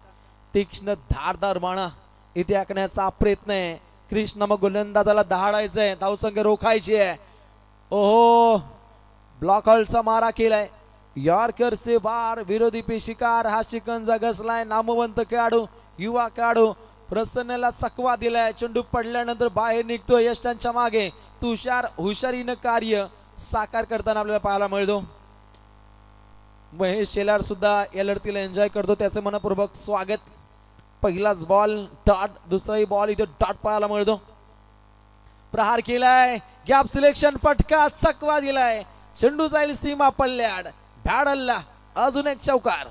Speaker 3: तीक्ष्ण धारदार बाणा इथे आखण्याचा प्रयत्न आहे. क्रिश नामक गोलंदाजाला दहाडायचं आहे, धावसंख्या रोखायची आहे. ओहो, ब्लॉक हॉलचा मारा केलाय. यॉर्कर से बार विरोधी पे शिकार. हा शिकंजा घसलाय. नामवंत खेळाडू युवा खेळाडू प्रसन्नला चकवा दिलाय. चेंडू पडल्यानंतर बाहेर निघतो. यष्टांच्या मागे तुषार हुशारीनं कार्य साकार करताना आपल्याला पाहायला मिळतो. महेश शेलार सुद्धा या लढतीला एन्जॉय करतो, त्याचे मनपूर्वक स्वागत. पहिलाच बॉल डॉट, दुसराही बॉल इथे डॉट पाहायला मिळतो. प्रहार केलाय, गॅप सिलेक्शन, फटका, चकवा दिलाय. चेंडू जाईल सीमा पल्ल्याड, भॅडलला अजून एक चौकार.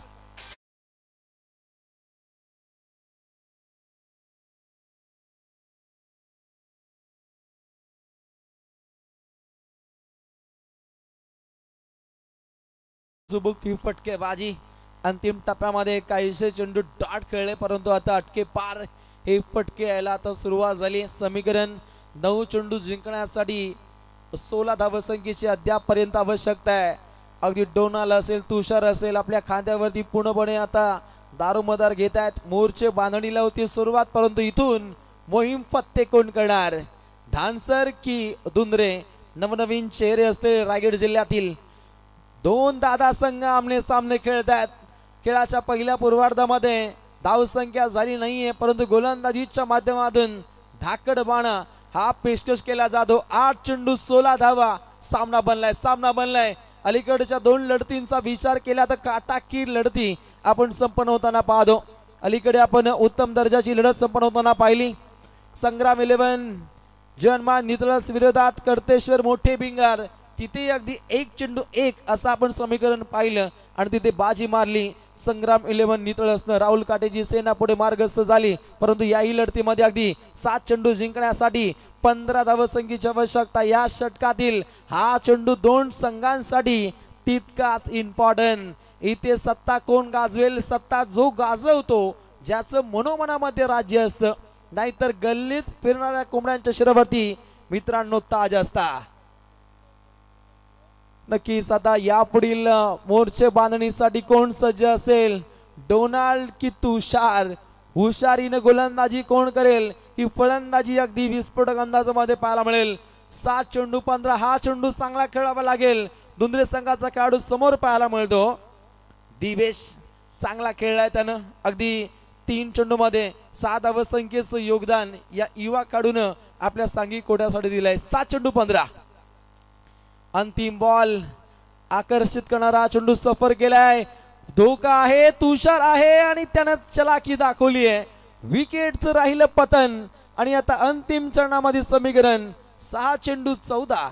Speaker 3: चुबुकी फटकेबाजी अंतिम टप्प्यामध्ये काहीसे चेंडू डॉट खेळले, परंतु आता अटके पार हे फटके यायला आता सुरुवात झाली. समीकरण 9 चेंडू जिंकण्यासाठी 16 धावसंख्येची अद्यापपर्यंत आवश्यकता आहे. अगदी डोनाल असेल, तुषार असेल, आपल्या खांद्यावरती पूर्णपणे आता दारोमदार घेत आहेत. मोर्चे बांधणीला होती सुरुवात, परंतु इथून मोहीम फत्ते कोण करणार? धानसर की धुंद्रे? नवनवीन चेहरे असते रायगड जिल्ह्यातील. दोन दादा संघ आमने सामने खेळत आहेत. खेळाच्या पहिल्या पूर्वार्धामध्ये धावसंख्या झाली नाहीये, परंतु गोलंदाजीच्या माध्यमातून धाकड बाणा हा पेशकश केला जातो. 8 चेंडू 16 धावा. सामना बनलाय. अलीकडच्या 2 लढतींचा विचार केला तर काटाकीर लढती आपण संपन्न होताना पाहतो. अलीकडे आपण उत्तम दर्जाची लढत संपन्न होताना पाहिली. संग्राम 11 जनमान नितळस विरोधात करतेश्वर मोठे बिंगार, तिथे अगदी 1 चेंडू 1 असं आपण समीकरण पाहिलं आणि तिथे बाजी मारली. संग्राम 11 नितळसनं राहुल काटेची सेना पुढे मार्गस्थ झाली, परंतु याही लढतीमध्ये अगदी 7 चेंडू जिंकण्यासाठी 15 धावसंख्येची आवश्यकता. या षटकातील हा चेंडू 2 संघांसाठी तितकाच इम्पॉर्टंट. इथे सत्ता कोण गाजवेल? सत्ता जो गाजवतो, ज्याचं मनोमनामध्ये राज्य असतं, नाहीतर गल्लीत फिरणाऱ्या कोंबड्यांच्या शिरावरती मित्रांनो ताज असता. नक्कीच आता यापुढील मोर्चे बांधणीसाठी कोण सज्ज असेल? डोनाल्ड की तुषार? हुशारीने गोलंदाजी कोण करेल? ही फलंदाजी अगदी विस्फोटक अंदाजामध्ये पाहायला मिळेल. 7 चेंडू 15 हा चेंडू चांगला खेळावा लागेल. धुंद्रे संघाचा खेळाडू समोर पाहायला मिळतो. दिवेश चांगला खेळलाय त्यानं. अगदी 3 चेंडू मध्ये 7 धावसंख्येचं योगदान या युवा खेळाडूनं आपल्या सांघिक कोट्यासाठी दिलंय. 7 चेंडू 15. अंतिम बॉल आकर्षित करणारा चेंडू सफर केलाय. धोका आहे, तुषार आहे आणि त्यानं चलाकी दाखवली आहे. विकेटचं राहिलं पतन आणि आता अंतिम चरणामध्ये समीकरण 6 चेंडू 14.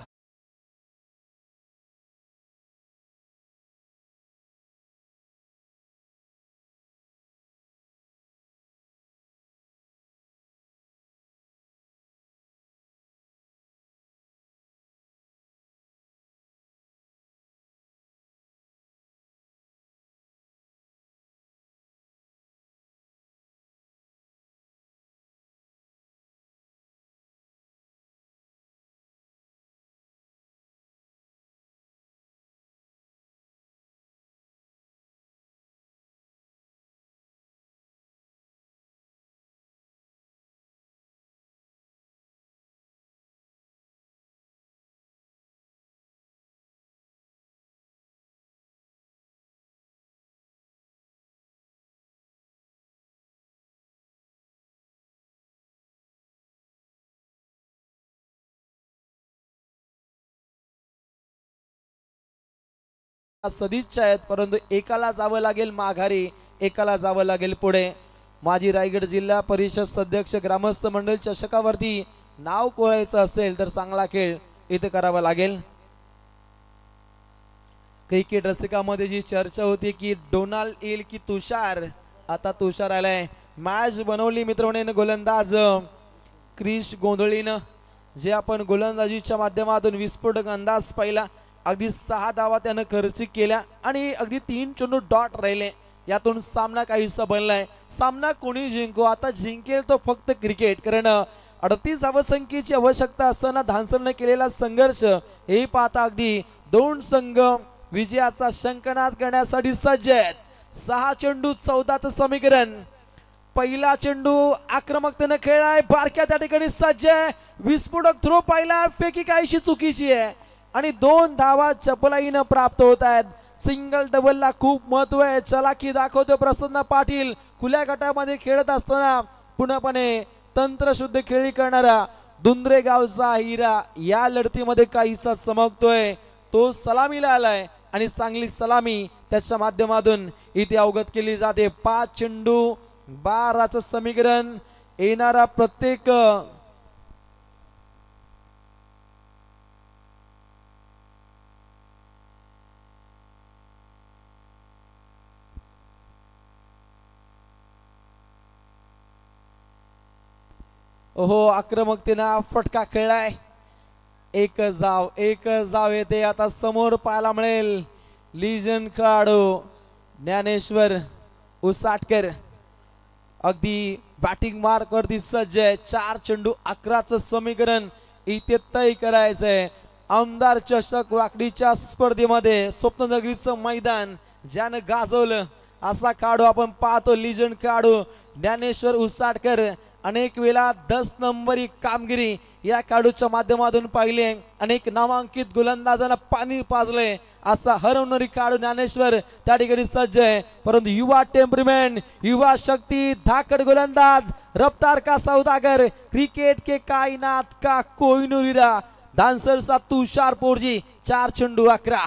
Speaker 3: सदिच्छा आहेत, परंतु एकाला जावं लागेल माघारी, एकाला जावं लागेल पुढे. माजी रायगड जिल्हा परिषद सदस्य ग्रामस्थ मंडळ चषकावरती नाव कोरायचं असेल तर चांगला खेळ इथे करावा लागेल. क्रिकेट रसिकामध्ये जी चर्चा होती की डोनाल्ड येईल की तुषार, आता तुषार आलाय. मॅच बनवली मित्रांनो गोलंदाज क्रिश गोंधळीनं, जे आपण गोलंदाजीच्या माध्यमातून विस्फोटक अंदाज पाहिला. अगदी 6 धावा त्यानं खर्च केल्या आणि अगदी 3 चेंडू डॉट राहिले. यातून सामना काहीसा बनलाय. सामना कोणी जिंको, आता जिंकेल तो फक्त क्रिकेट, कारण 38 धावसंख्येची आवश्यकता असताना धानसरने केलेला संघर्ष हे पाहता अगदी 2 संघ विजयाचा शंखनाद करण्यासाठी सज्ज आहेत. 6 चेंडू 14चं समीकरण. पहिला चेंडू आक्रमकतेने खेळलाय, बारक्या त्या ठिकाणी सज्ज आहे. विस्फोटक थ्रो पाहिला, फेकी काहीशी चुकीची आहे आणि 2 धावा चपलाईनं प्राप्त होत आहेत. सिंगल डबलला खूप महत्व आहे. चलाकी दाखवतो प्रसन्न पाटील. खुल्या गटामध्ये खेळत असताना पूर्णपणे तंत्रशुद्ध खेळी करणारा दुंद्रे गावचा हिरा या लढतीमध्ये काहीसा चमकतोय. तो सलामीला आलाय आणि चांगली सलामी त्याच्या माध्यमातून इथे अवगत केली जाते. 5 चेंडू 12चं समीकरण. येणारा प्रत्येक ओहो आक्रमकतेनं फटका खेळलाय. एक जाव येते आता समोर पाहायला मिळेल. लिजन खेळाडू ज्ञानेश्वर उसाटकर अगदी बॅटिंग मार्क वरती सज्ज आहे. 4 चेंडू 11चं समीकरण इथे तय करायचंय. आमदार चषक वाकडीच्या स्पर्धेमध्ये स्वप्ननगरीचं मैदान ज्यानं गाजवलं असा खेळाडू आपण पाहतो. लिजन खेळाडू ज्ञानेश्वर उसाटकर अनेक वेळा 10 नंबरी कामगिरी या खेळाडूच्या माध्यमातून पाहिले. अनेक नामांकित गोलंदाजांना पाणी पाजले असा हरवणारी खेळाडू ज्ञानेश्वर त्या ठिकाणी सज्ज आहे. परंतु युवा टेम्परमेंट, युवा शक्ती, धाकड गोलंदाज, रफ्तार का सौदागर, क्रिकेट के कायनात का कोहिनूर हीरा, धानसरचा तुषार पोरजी. 4 चेंडू 11.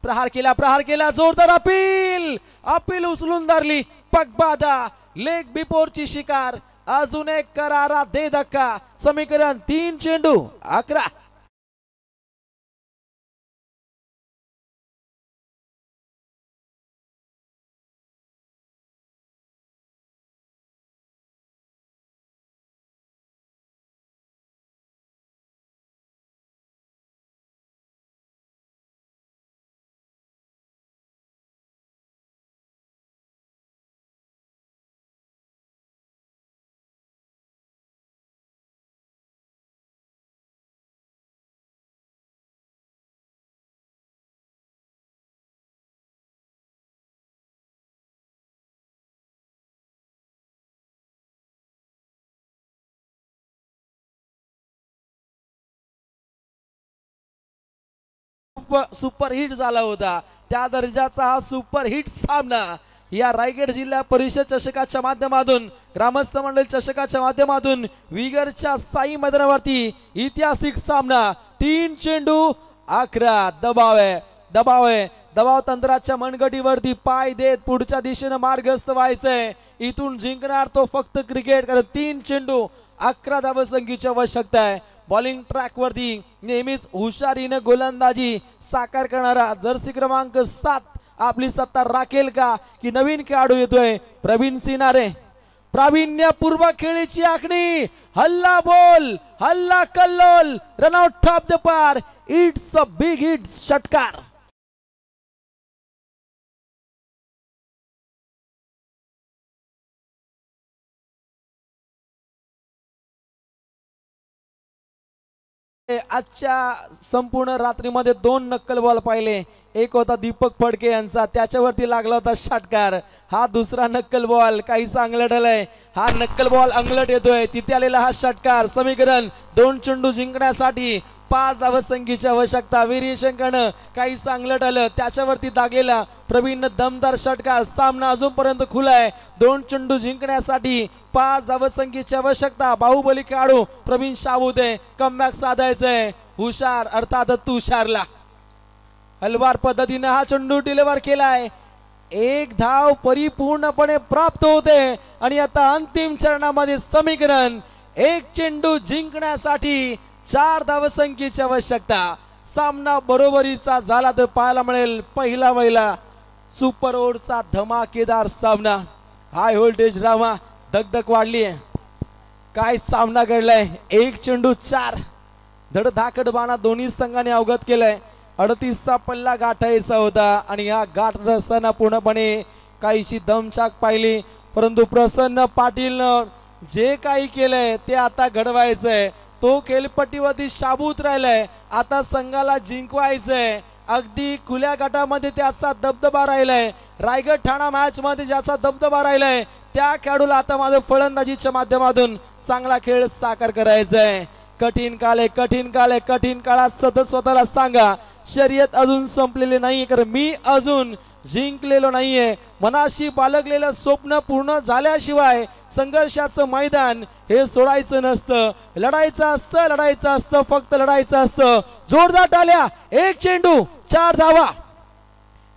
Speaker 3: प्रहार केला जोरदार अपील उचलून धरली. पगबादा लेग बिफोरची शिकार. अजून एक करारा दे धक्का. समीकरण 3 चेंडू 11. सुपर हिट झाला होता. त्या दर्जाचा हा सुपर हिट सामना या रायगड जिल्हा परिषद चषकाच्या माध्यमातून, ग्रामस्थ मंडळ चषकाच्या माध्यमातून विगरच्या साई मैदानावरती ऐतिहासिक सामना. 3 चेंडू 11. दबाव तंत्राच्या मनगटीवरती पाय देत पुढच्या दिशेने मार्गस्थ व्हायचंय. इथून जिंकणार तो फक्त क्रिकेट. कारण 3 चेंडू 11 धावसंख्येची आवश्यकता आहे. बॉलिंग ट्रॅक वरती नेहमीच हुशारीने गोलंदाजी साकार करणारा जर्सी क्रमांक 7 आपली सत्ता राखेल का की नवीन खेळाडू येतोय प्रवीण सिनारे. प्रावीण्यपूर्व खेळीची आखणी. हल्ला बोल, हल्ला कल्लोल, रनआउट ऑफ द पार. It's a big hit. षटकार. आजच्या संपूर्ण रात्रीमध्ये 2 नक्कल बॉल पाहिले. एक होता दीपक फडके यांचा, त्याच्यावरती लागला होता षटकार. हा दुसरा नक्कल बॉल काही अंगलट आलाय. हा नक्कल बॉल अंगलट येतोय. तिथे आलेला हा षटकार. समीकरण 2 चेंडू जिंकण्यासाठी 5 धावसंख्येची आवश्यकता. व्हेरिएशन करणं काही अंगलट आलं. त्याच्यावरती दागलेला प्रवीण दमदार षटकार. सामना अजूनपर्यंत खुला आहे. 2 चेंडू जिंकण्यासाठी 5 धावसंख्येची आवश्यकता. बाहुबली खेळाडू प्रवीण शाबूते कमबॅक साधायचंय. हुशार अर्थात तुषारला हलवार पद्धतीने हा चेंडू डिलिव्हर केलाय. 1 धाव परिपूर्णपणे प्राप्त होते आणि आता अंतिम चरणामध्ये समीकरण 1 चेंडू जिंकण्यासाठी 4 धावसंख्येची आवश्यकता. सामना बरोबरीचा झाला तर पाहायला मिळेल पहिला सुपर ओव्हरचा धमाकेदार सामना. High voltage drama. दगदग वाढली आहे. काय सामना घडलाय. 1 चेंडू 4 धडधाकड बाणा दोन्ही संघाने अवगत केलाय. 38चा पल्ला गाठायचा होता आणि या गाठत असताना पूर्णपणे काहीशी दमछाक पाहिली. परंतु प्रसन्न पाटीलनं जे काही केलंय ते आता घडवायचंय. तो खेळपट्टीवरती शाबूत राहिलाय. आता संघाला जिंकवायचंय. अगदी खुल्या गटामध्ये त्याचा दबदबा राहिलाय. रायगड ठाणा मॅच मध्ये ज्याचा दबदबा राहिलाय त्या खेळाडूला आता माझं फलंदाजीच्या माध्यमातून चांगला खेळ साकार करायचा आहे. कठीण काळ आहे. कठीण काळात सतत स्वतःला सांगा शर्यत अजून संपलेली नाही. कारण मी अजून जिंकलेलो नाहीये. मनाशी बाळगलेलं स्वप्न पूर्ण झाल्याशिवाय संघर्षाचं मैदान हे सोडायचं नसतं. लढायचं असतं फक्त लढायचं असतं. जोरदार टाळ्या. एक चेंडू 4 धावा.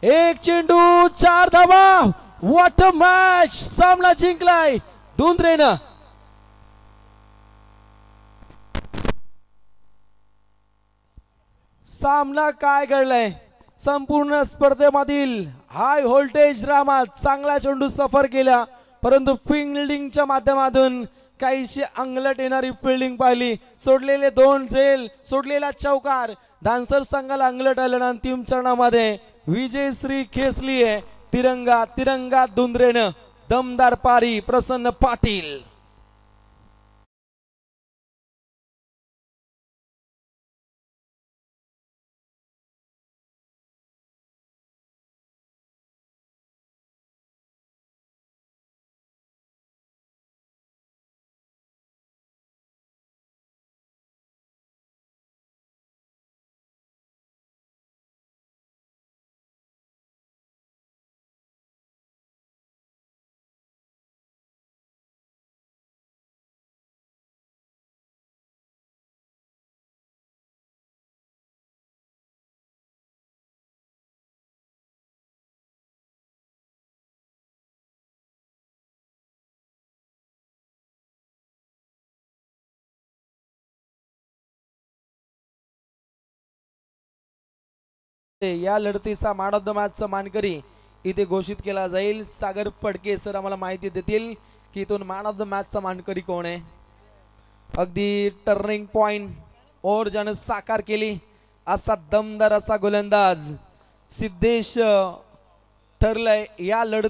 Speaker 3: एक चेंडू 4 धावा. What a match. सामना जिंकलाय धुंद्रेनं. सामना काय घडलाय. संपूर्ण स्पर्धेमधील हाय व्होल्टेज ड्रामा. चांगला चेंडू सफर केला परंतु फिल्डिंगच्या माध्यमातून काहीशी अंगलट येणारी फिल्डिंग पाहिली. सोडलेले 2 झेल, सोडलेला चौकार. धानसर संघाला अंगलट आलं. अंतिम चरणामध्ये विजयश्री खेचली आहे. तिरंगा तिरंगा धुंद्रेनं. दमदार पारी प्रसन्न पाटील. या लढतीचा मॅन ऑफ द मॅचचा मानकरी इथे घोषित केला जाईल. सागर फडके सर आम्हाला माहिती देतील की इथून मॅन ऑफ द मॅचचा मानकरी कोण आहे. अगदी टर्निंग पॉइंट ओर ज्यानं साकार केली असा दमदार असा गोलंदाज सिद्धेश ठरलाय या लढती.